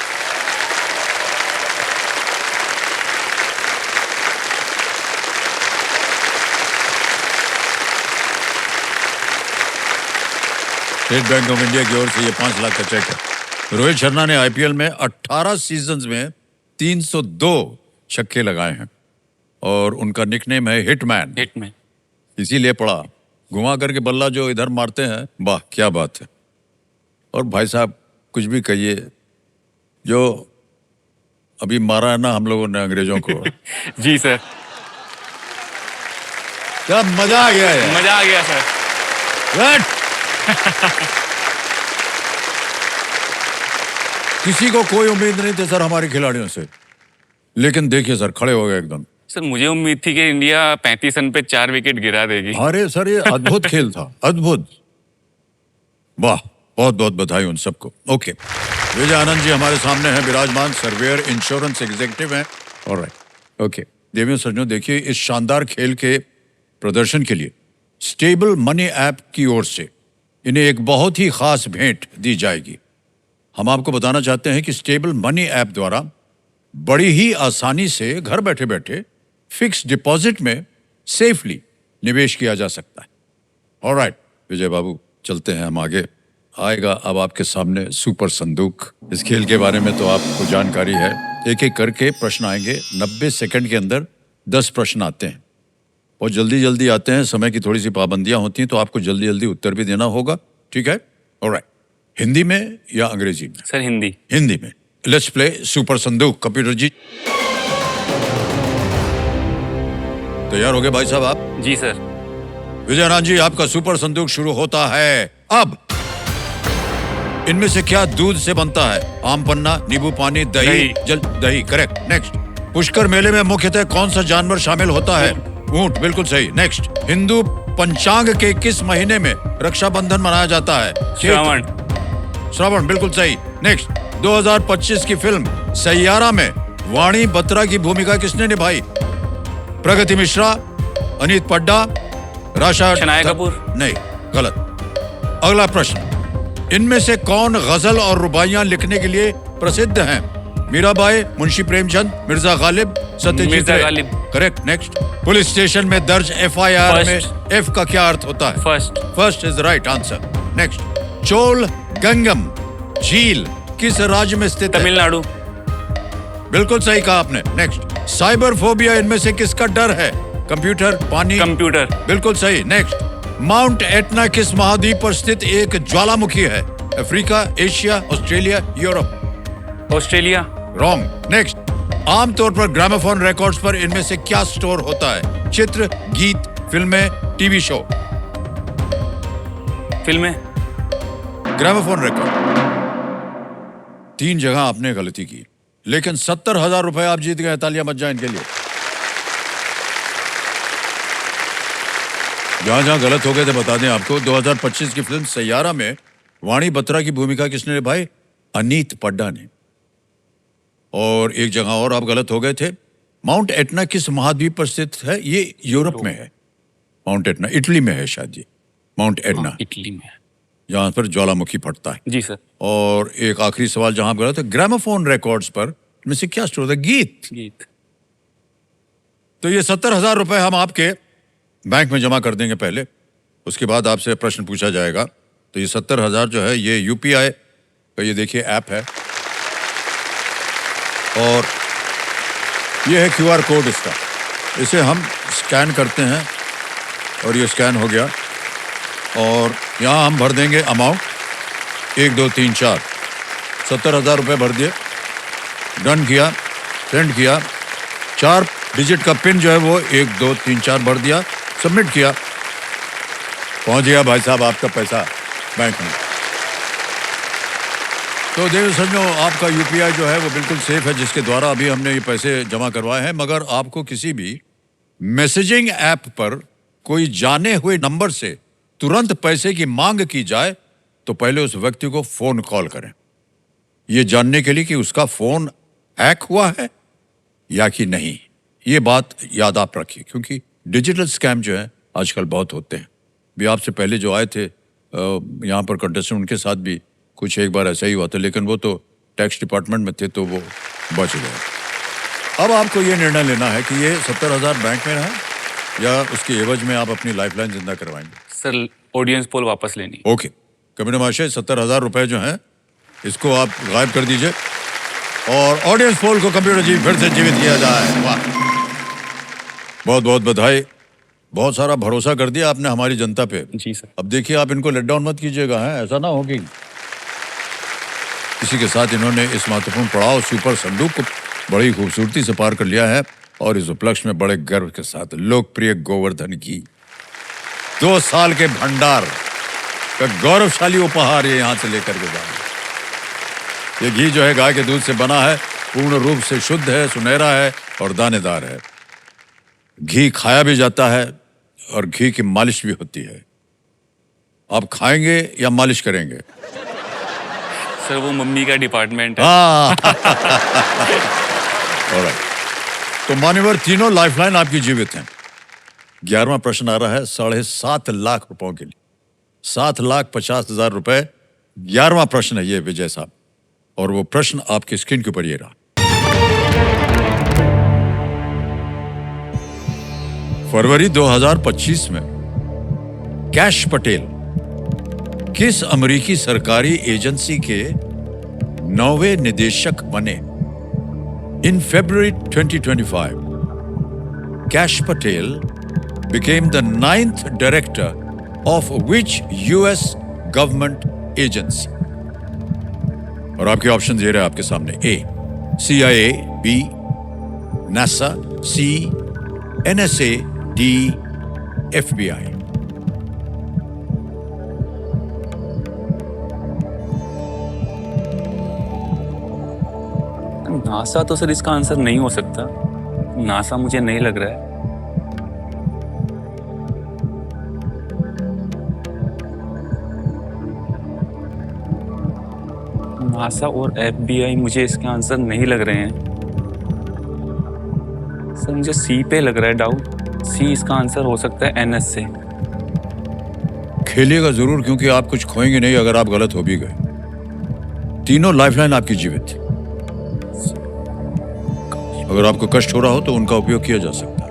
स्टेट बैंक ऑफ इंडिया की ओर से ये 5 लाख का चेक है। रोहित शर्मा ने आईपीएल में 18 सीजन्स में 302 छक्के लगाए हैं और उनका निकनेम है हिटमैन। हिटमैन इसीलिए पड़ा, घुमा करके बल्ला जो इधर मारते हैं, वाह क्या बात है। और भाई साहब कुछ भी कहिए, जो अभी मारा है ना हम लोगों ने अंग्रेजों को जी सर, क्या मजा आ गया है। मजा आ गया सर। किसी को कोई उम्मीद नहीं थी सर हमारे खिलाड़ियों से, लेकिन देखिए सर खड़े हो गए एकदम। सर मुझे उम्मीद थी कि इंडिया 35 रन पे 4 विकेट गिरा देगी। अरे सर ये अद्भुत खेल था, अद्भुत, वाह, बहुत बहुत बधाई उन सबको। ओके, विजय आनंद जी हमारे सामने हैं, विराजमान सर्वेयर इंश्योरेंस एग्जीक्यूटिव हैं। ऑलराइट, ओके देवियों सज्जनों, देखिए इस शानदार खेल के प्रदर्शन के लिए स्टेबल मनी ऐप की ओर से इन्हें एक बहुत ही खास भेंट दी जाएगी। हम आपको बताना चाहते हैं कि स्टेबल मनी ऐप द्वारा बड़ी ही आसानी से घर बैठे बैठे फिक्स डिपॉजिट में सेफली निवेश किया जा सकता है। ऑलराइट विजय बाबू, चलते हैं हम आगे। आएगा अब आपके सामने सुपर संदूक। इस खेल के बारे में तो आपको जानकारी है, एक एक करके प्रश्न आएंगे। 90 सेकंड के अंदर 10 प्रश्न आते हैं और जल्दी जल्दी आते हैं, समय की थोड़ी सी पाबंदियां होती हैं, तो आपको जल्दी जल्दी उत्तर भी देना होगा, ठीक है? ऑलराइट, हिंदी में या अंग्रेजी में? सर हिंदी। हिंदी में। लेट्स प्ले सुपर संदूक। कंप्यूटर जी तैयार हो गए भाई साहब आप? जी सर। विजय राज जी, आपका सुपर संदूक शुरू होता है अब। इनमें से क्या दूध से बनता है? आम पन्ना, नींबू पानी, दही। दही करेक्ट। नेक्स्ट, पुष्कर मेले में मुख्यतः कौन सा जानवर शामिल होता है? ऊंट, बिल्कुल सही। नेक्स्ट, हिंदू पंचांग के किस महीने में रक्षाबंधन मनाया जाता है? श्रावण। श्रावण, बिल्कुल सही। नेक्स्ट, 2025 की फिल्म सैयारा में वाणी बत्रा की भूमिका किसने निभाई? प्रगति मिश्रा, अनीत पड्डा, राशा शनाया कपूर। नहीं, गलत। अगला प्रश्न, इनमें से कौन गजल और रुबाइयां लिखने के लिए प्रसिद्ध हैं? मीराबाई, मुंशी प्रेमचंद, मिर्जा गालिब, सत्यजीत मिर्जा रे। Ghalib. Correct. Next, police station में दर्ज एफआईआर में एफ का क्या अर्थ होता है? First. First is right answer. Next, Chola Gangnam झील किस राज्य में स्थित है? तमिलनाडु। बिल्कुल सही कहा आपने। नेक्स्ट, साइबर फोबिया इनमें से किसका डर है? कंप्यूटर, पानी? कंप्यूटर। बिल्कुल सही। नेक्स्ट, माउंट एटना किस महाद्वीप पर स्थित एक ज्वालामुखी है? Africa, Asia, Australia, Europe? Australia. Wrong. Next, आमतौर पर ग्रामोफोन रिकॉर्ड्स पर इनमें से क्या स्टोर होता है? चित्र, गीत, फिल्में, टीवी शो? फिल्में। Gramophone record. 3 जगह आपने गलती की, लेकिन 70,000 रुपए आप जीत गए। तालियां बज जाए इनके लिए। जहां जहां गलत हो गए थे बता दें आपको। 2025 की फिल्म सैयारा में वाणी बत्रा की भूमिका किसने निभाई? अनीत पड्डा ने। और एक जगह और आप गलत हो गए थे। माउंट एटना किस महाद्वीप पर स्थित है? ये यूरोप में है। माउंट एटना इटली में है शायद। ये माउंट एटना इटली में। जहां पर ज्वालामुखी फटता है। जी सर। और एक आखिरी सवाल जहां आप गलत है, ग्रामोफोन रिकॉर्ड्स पर इनमें से क्या स्टोर होता है? गीत। गीत। तो ये 70,000 रुपए हम आपके बैंक में जमा कर देंगे पहले, उसके बाद आपसे प्रश्न पूछा जाएगा। तो ये 70,000 जो है ये यूपीआई का ये देखिए ऐप है, और ये है क्यूआर कोड इसका। इसे हम स्कैन करते हैं और ये स्कैन हो गया, और यहाँ हम भर देंगे अमाउंट 1 2 3 4। 70,000 रुपये भर दिए, डन किया, सेंड किया। 4 डिजिट का पिन जो है वो 1 2 3 4 भर दिया, सबमिट किया, पहुंच गया भाई साहब आपका पैसा बैंक में। तो देव समझो आपका यूपीआई जो है वो बिल्कुल सेफ है, जिसके द्वारा अभी हमने ये पैसे जमा करवाए हैं। मगर आपको किसी भी मैसेजिंग ऐप पर कोई जाने हुए नंबर से तुरंत पैसे की मांग की जाए तो पहले उस व्यक्ति को फोन कॉल करें, ये जानने के लिए कि उसका फोन हैक हुआ है या कि नहीं। ये बात याद आप रखिए, क्योंकि डिजिटल स्कैम जो है आजकल बहुत होते हैं। भी आपसे पहले जो आए थे यहाँ पर कंटेस्टेंट, उनके साथ भी कुछ एक बार ऐसा ही हुआ था, लेकिन वो तो टैक्स डिपार्टमेंट में थे तो वो बच गए। अब आपको ये निर्णय लेना है कि ये 70,000 बैंक में रहे या उसके एवज में आप अपनी लाइफलाइन जिंदा करवाएंगे। सर ऑडियंस पोल वापस लेनी। ओके कमिश्नर महाशय, 70,000 रुपए जो हैं इसको आप गायब कर दीजिए, और ऑडियंस पोल को कंप्यूटर जी फिर से जीवित किया जाए। वाह, बहुत बहुत बधाई। बहुत सारा भरोसा कर दिया आपने हमारी जनता पे। जी सर। अब देखिए आप इनको लेट डाउन मत कीजिएगा, है ऐसा ना हो कि इसी के साथ इन्होंने इस महत्वपूर्ण पड़ाव सुपर संदूक को बड़ी खूबसूरती से पार कर लिया है, और इस उपलक्ष्य में बड़े गर्व के साथ लोकप्रिय गोवर्धन घी 2 साल के भंडार का गौरवशाली उपहार ये यहाँ से लेकर के जाएंगे। ये घी जो है गाय के दूध से बना है, पूर्ण रूप से शुद्ध है, सुनहरा है और दानेदार है। घी खाया भी जाता है और घी की मालिश भी होती है। आप खाएंगे या मालिश करेंगे? सर वो मम्मी का डिपार्टमेंट है। हाँ Alright. तो मान्यवर तीनों लाइफलाइन आपकी जीवित हैं। 11वां प्रश्न आ रहा है 7.5 लाख रुपयों के लिए, 7,50,000 रुपए। 11वां प्रश्न है ये विजय साहब, और वो प्रश्न आपकी स्क्रीन के ऊपर ये रहा। फरवरी 2025 में कैश पटेल किस अमेरिकी सरकारी एजेंसी के 9वें निदेशक बने? इन February 2025, Cash Patel became the 9th director of which US government agency? और आपके ऑप्शन दे रहे हैं आपके सामने। A, CIA, B, NASA, C, NSA, D, FBI। NASA तो सर इसका आंसर नहीं हो सकता। नासा मुझे नहीं लग रहा है। नासा और FBI मुझे इसके आंसर नहीं लग रहे हैं। सर मुझे सी पे लग रहा है डाउट। सी इसका आंसर हो सकता है NS से। खेलिएगा जरूर, क्योंकि आप कुछ खोएंगे नहीं अगर आप गलत हो भी गए। तीनों लाइफलाइन आपकी जीवित थी। अगर आपको कष्ट हो रहा हो तो उनका उपयोग किया जा सकता है।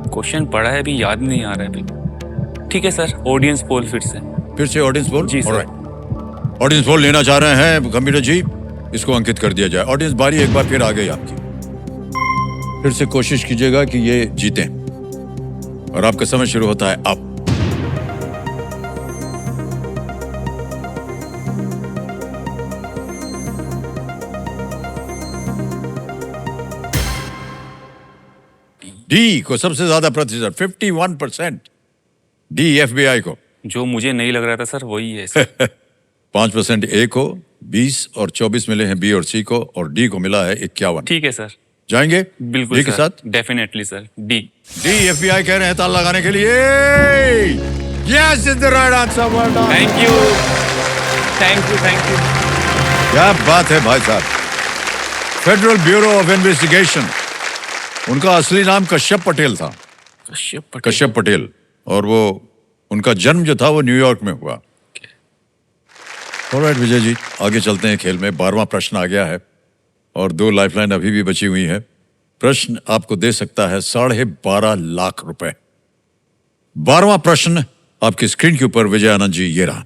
क्वेश्चन पढ़ा है अभी याद नहीं आ रहा है अभी। ठीक है सर, ऑडियंस पोल फिर से। फिर से ऑडियंस पोल? जी, सर। ऑडियंस पोल लेना चाह रहे हैं कंप्यूटर जी, इसको अंकित कर दिया जाए। ऑडियंस बारी एक बार फिर आ गई आपकी। फिर से कोशिश कीजिएगा कि ये जीतें, और आपका समय शुरू होता है अब। डी को सबसे ज्यादा प्रतिशत 51%, डी FBI को। जो मुझे नहीं लग रहा था सर वही है सर। 5% ए को, 20 और 24 मिले हैं बी और सी को, और डी को मिला है 51। ठीक है सर, जाएंगे बिल्कुल डी के सर, साथ? Definitely sir, D. D FBI कह रहे हैं ताला लगाने के लिए। Yes is the right answer. Thank you, thank you, thank you. क्या बात है भाई साहब। फेडरल ब्यूरो ऑफ इन्वेस्टिगेशन, उनका असली नाम कश्यप पटेल था। कश्यप पटेल। और वो उनका जन्म जो था वो न्यूयॉर्क में हुआ। ऑलराइट विजय जी, आगे चलते हैं खेल में। 12वां प्रश्न आ गया है और 2 लाइफलाइन अभी भी बची हुई है। प्रश्न आपको दे सकता है 12.5 लाख रुपए। 12वां प्रश्न आपकी स्क्रीन के ऊपर विजय आनंद जी, ये रहा।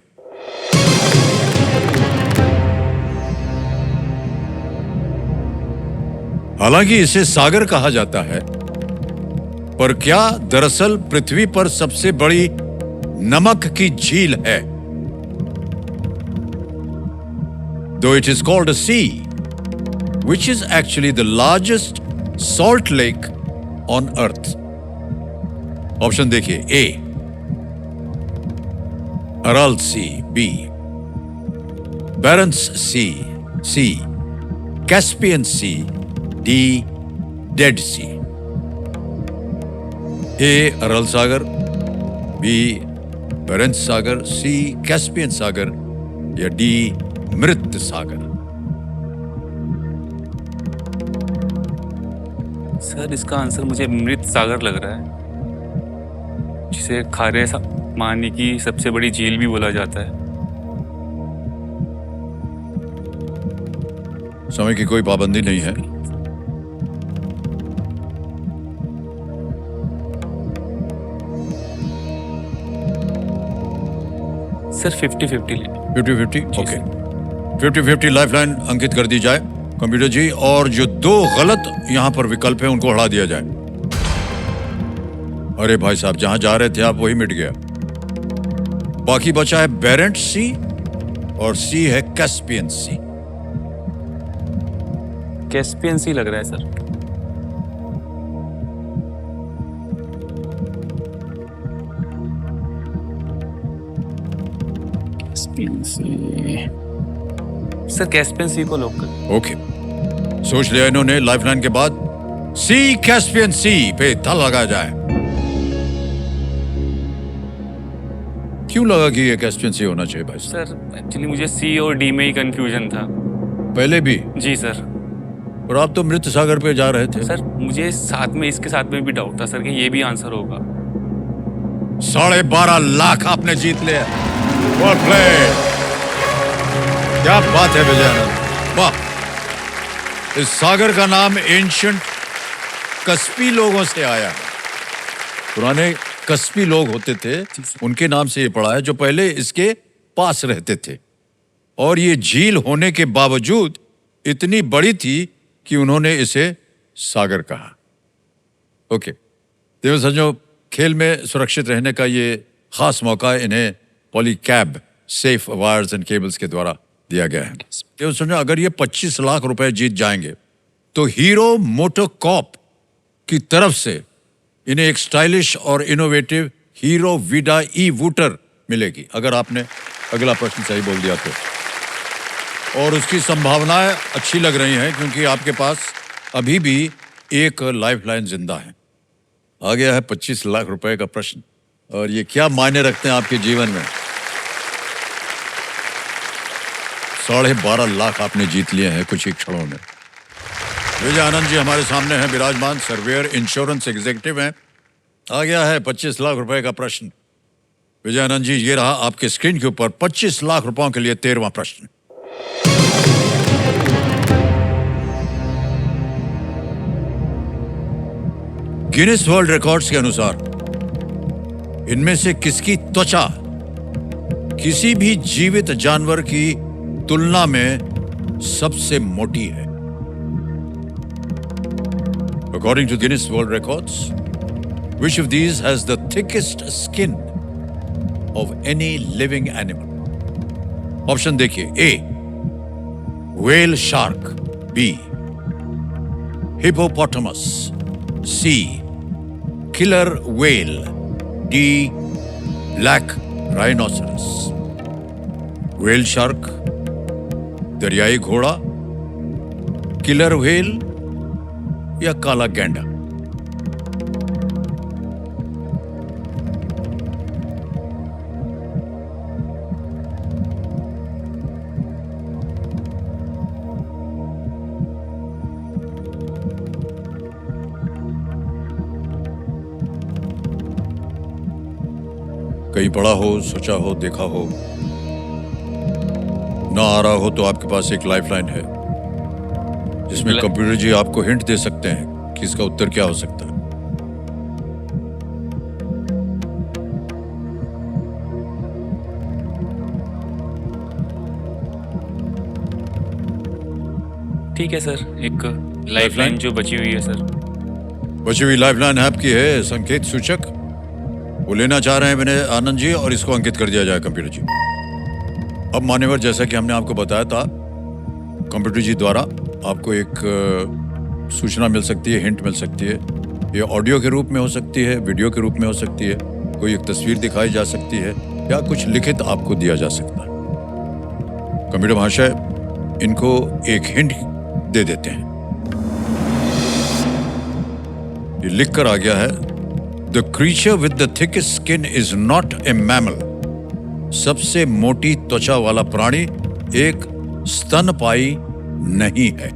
हालांकि इसे सागर कहा जाता है, पर क्या दरअसल पृथ्वी पर सबसे बड़ी नमक की झील है? Though it is called a sea, which is actually the largest salt lake on earth? Option देखिए। ए अराल सी, बी बैरेंट्स सी, सी कैस्पियन सी, डी डेड सी। ए अरल सागर, बी बैरेंट्स सागर, सी कैस्पियन सागर, या डी मृत सागर। सर इसका आंसर मुझे मृत सागर लग रहा है, जिसे खारे पानी की सबसे बड़ी झील भी बोला जाता है। समय की कोई पाबंदी नहीं है। सर 50-50 ले। 50-50 ओके। 50-50 लाइफलाइन अंकित कर दी जाए कंप्यूटर जी, और जो 2 गलत यहां पर विकल्प है उनको हटा दिया जाए। अरे भाई साहब, जहां जा रहे थे आप वही मिट गया। बाकी बचा है बेरेंट सी और सी है कैस्पियन सी। कैस्पियन सी लग रहा है सर। कैस्पियन सी। सर कैस्पियन सी को लॉक कर। ओके, सोच लिया इन्होंने। लाइफलाइन के बाद सी कैस्पियन सी पे ताला लगाया जाए। क्यों लगा कि ये कैस्पियन सी होना चाहिए भाई साहब? सर एक्चुअली मुझे सी और डी में ही कंफ्यूजन था। पहले भी? जी सर। और आप तो मृत सागर पे जा रहे थे। सर मुझे साथ में इसके साथ में भी डाउट था सर कि ये भी आंसर होगा। 12.5 लाख आपने जीत लिया। Well played. क्या बात है विजय आनंद, वाह। इस सागर का नाम एंशिएंट कस्पी लोगों से आया है। पुराने कस्पी लोग होते थे, उनके नाम से ये पड़ा है, जो पहले इसके पास रहते थे। और ये झील होने के बावजूद इतनी बड़ी थी कि उन्होंने इसे सागर कहा। ओके, देव सज्जनों, खेल में सुरक्षित रहने का ये खास मौका इन्हें Polycab safe wires and cables के द्वारा दिया गया है। देव सज्जनों, अगर ये 25 लाख रुपए जीत जाएंगे तो हीरो मोटोकॉर्प की तरफ से इन्हें एक स्टाइलिश और इनोवेटिव हीरो विडा ई वूटर मिलेगी, अगर आपने अगला प्रश्न सही बोल दिया तो। और उसकी संभावनाएं अच्छी लग रही हैं, क्योंकि आपके पास अभी भी एक लाइफलाइन जिंदा है। आ गया है 25 लाख रुपए का प्रश्न, और ये क्या मायने रखते हैं आपके जीवन में। 12.5 लाख आपने जीत लिए हैं कुछ ही क्षणों में। विजय आनंद जी हमारे सामने हैं, विराजमान सर्वेयर इंश्योरेंस एग्जीक्यूटिव हैं। आ गया है 25 लाख रुपए का प्रश्न। विजय आनंद जी, ये रहा आपके स्क्रीन के ऊपर 25 लाख रुपयों के लिए 13वां प्रश्न। गिनीज वर्ल्ड रिकॉर्ड्स के अनुसार इनमें से किसकी त्वचा किसी भी जीवित जानवर की तुलना में सबसे मोटी है। According to Guinness World Records, which of these has the thickest skin of any living animal? Option देखिए। A, whale shark. B, hippopotamus. C, killer whale. D, black rhinoceros. whale shark, दरियाई घोड़ा, किलर व्हेल या काला गैंडा। कहीं पढ़ा हो, सोचा हो, देखा हो, ना आ रहा हो तो आपके पास एक लाइफलाइन है जिसमें कंप्यूटर जी आपको हिंट दे सकते हैं कि इसका उत्तर क्या हो सकता है। ठीक है सर, एक लाइफलाइन जो बची हुई है सर। बची हुई लाइफलाइन आपकी है संकेत सूचक, वो लेना चाह रहे हैं मैंने आनंद जी, और इसको अंकित कर दिया जाए कंप्यूटर जी। अब मान्यवर, जैसा कि हमने आपको बताया था, कंप्यूटर जी द्वारा आपको एक सूचना मिल सकती है, हिंट मिल सकती है। ये ऑडियो के रूप में हो सकती है, वीडियो के रूप में हो सकती है, कोई एक तस्वीर दिखाई जा सकती है, या कुछ लिखित आपको दिया जा सकता है। कंप्यूटर महाशय इनको एक हिंट दे देते हैं। ये लिख कर आ गया है, the creature with the thickest skin is not a mammal. सबसे मोटी त्वचा वाला प्राणी एक स्तनपायी नहीं है।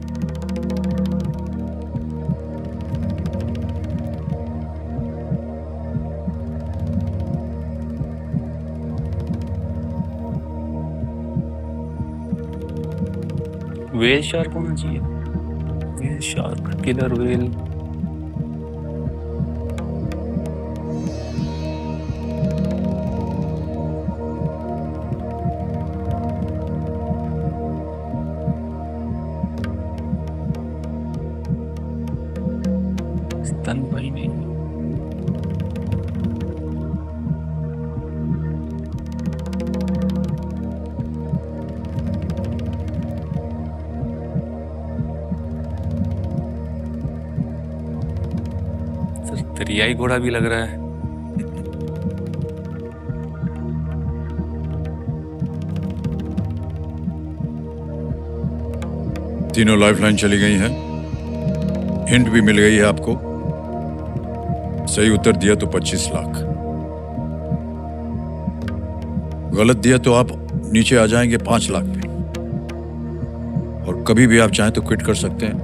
वेल शार्क होना चाहिए। Whale shark, killer whale. स्तनपायी नहीं। सर दरियाई घोड़ा भी लग रहा है। तीनों लाइफलाइन चली गई हैं, हिंट भी मिल गई है आपको। सही उत्तर दिया तो 25 लाख, गलत दिया तो आप नीचे आ जाएंगे 5 लाख पे। और कभी भी आप चाहें तो क्विट कर सकते हैं।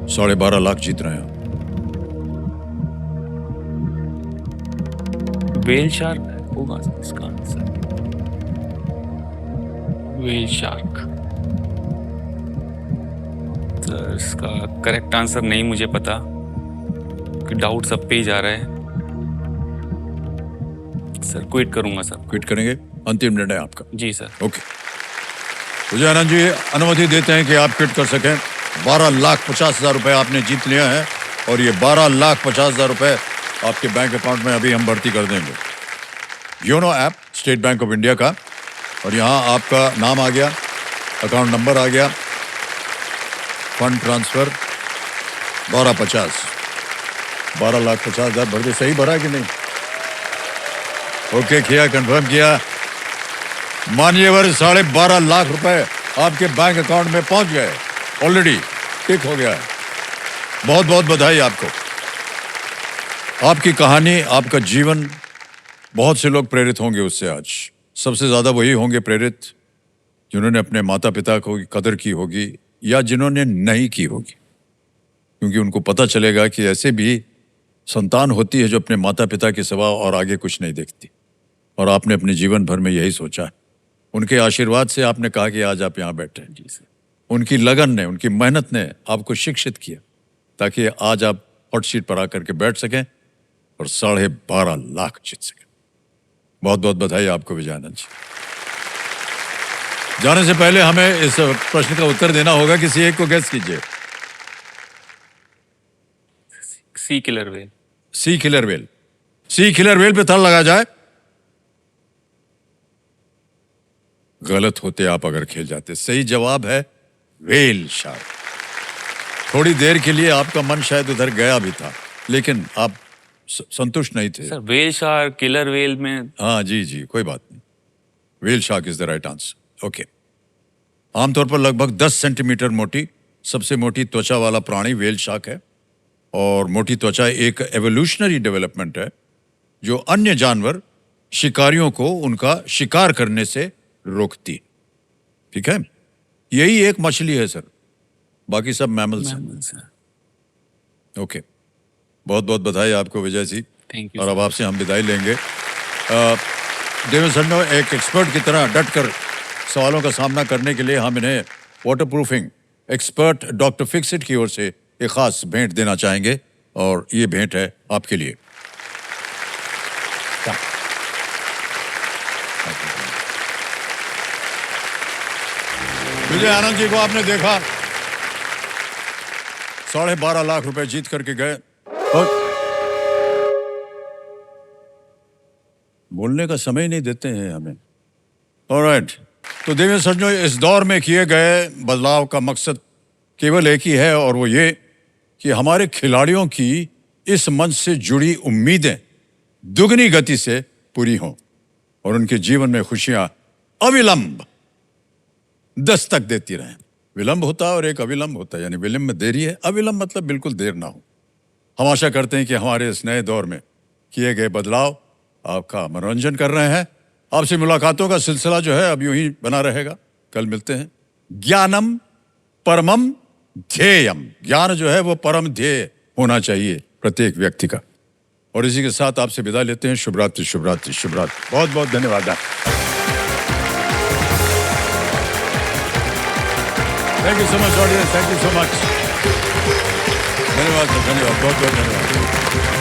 12.5 लाख जीत रहे हैं। वेल शार्क होगा इसका आंसर। Whale shark. सर इसका करेक्ट आंसर नहीं मुझे पता, कि डाउट सब पे ही जा रहा है। सर क्विट करूंगा सर। क्विट करेंगे? अंतिम निर्णय आपका? जी सर। ओके, मुझे आनंद जी अनुमति देते हैं कि आप क्विट कर सकें। 12,50,000 रुपए आपने जीत लिया है, और ये 12,50,000 रुपए आपके बैंक अकाउंट में अभी हम भर्ती कर देंगे। YONO app state Bank of India का, और यहाँ आपका नाम आ गया, अकाउंट नंबर आ गया, फंड ट्रांसफर 12,50,000। 12,50,000 भर दे। सही भरा कि नहीं? ओके किया, कंफर्म किया। मान्यवर 12.5 लाख रुपए आपके बैंक अकाउंट में पहुंच गए, ऑलरेडी टिक हो गया है। बहुत बहुत बधाई आपको। आपकी कहानी, आपका जीवन, बहुत से लोग प्रेरित होंगे उससे। आज सबसे ज्यादा वही होंगे प्रेरित जिन्होंने अपने माता पिता को कदर की होगी, या जिन्होंने नहीं की होगी, क्योंकि उनको पता चलेगा कि ऐसे भी संतान होती है जो अपने माता पिता के सिवा और आगे कुछ नहीं देखती। और आपने अपने जीवन भर में यही सोचा है। उनके आशीर्वाद से आपने कहा कि आज आप यहाँ बैठे हैं। जी सर। उनकी लगन ने, उनकी मेहनत ने आपको शिक्षित किया, ताकि आज आप हॉट सीट पर आकर के बैठ सकें और 12.5 लाख जीत सकें। बहुत बहुत बधाई आपको विजयानंद जी। जाने से पहले हमें इस प्रश्न का उत्तर देना होगा, किसी एक को गेस कीजिए। सी किलर वेल। सी किलर वेल। सी किलर वेल पे ताला लगा जाए। गलत होते आप अगर खेल जाते। सही जवाब है वेल शार्क। थोड़ी देर के लिए आपका मन शायद उधर गया भी था, लेकिन आप संतुष्ट नहीं थे। Sir whale shark killer whale में। हाँ जी जी, कोई बात नहीं। Whale shark is the right answer. Okay. आमतौर पर लगभग 10 सेंटीमीटर मोटी, सबसे मोटी त्वचा वाला प्राणी वेल शार्क है। और मोटी त्वचा एक एवोल्यूशनरी डेवलपमेंट है जो अन्य जानवर शिकारियों को उनका शिकार करने से रोकती। ठीक है, यही एक मछली है सर, बाकी सब मैमल्स हैं। ओके, बहुत बहुत बधाई आपको विजय जी। Thank you, और अब sir. आपसे हम विदाई लेंगे। देवेंद्र सन्नो, एक एक्सपर्ट की तरह डट कर सवालों का सामना करने के लिए हम इन्हें water proofing expert doctor Fixit की ओर से एक खास भेंट देना चाहेंगे, और ये भेंट है आपके लिए। विजय आनंद जी को आपने देखा, 12.5 लाख रुपए जीत करके गए, और बोलने का समय नहीं देते हैं हमें। ऑलराइट, तो देवेंद्र सज्जनों, इस दौर में किए गए बदलाव का मकसद केवल एक ही है, और वो ये कि हमारे खिलाड़ियों की इस मंच से जुड़ी उम्मीदें दुगनी गति से पूरी हों और उनके जीवन में खुशियां अविलंब दस्तक देती रहें। विलंब होता है और एक अविलंब होता है, यानी विलंब में देरी है, अविलंब मतलब बिल्कुल देर ना हो। हम आशा करते हैं कि हमारे इस नए दौर में किए गए बदलाव आपका मनोरंजन कर रहे हैं। आपसे मुलाकातों का सिलसिला जो है अब यूं ही बना रहेगा। कल मिलते हैं। ज्ञानम परमम ध्येयम, ज्ञान जो है वो परम ध्येय होना चाहिए प्रत्येक व्यक्ति का। और इसी के साथ आपसे विदा लेते हैं। शुभ रात्रि, शुभ रात्रि, शुभ रात्रि। बहुत बहुत धन्यवाद। Thank you so much audience, thank you so much. धन्यवाद, धन्यवाद, बहुत बहुत धन्यवाद।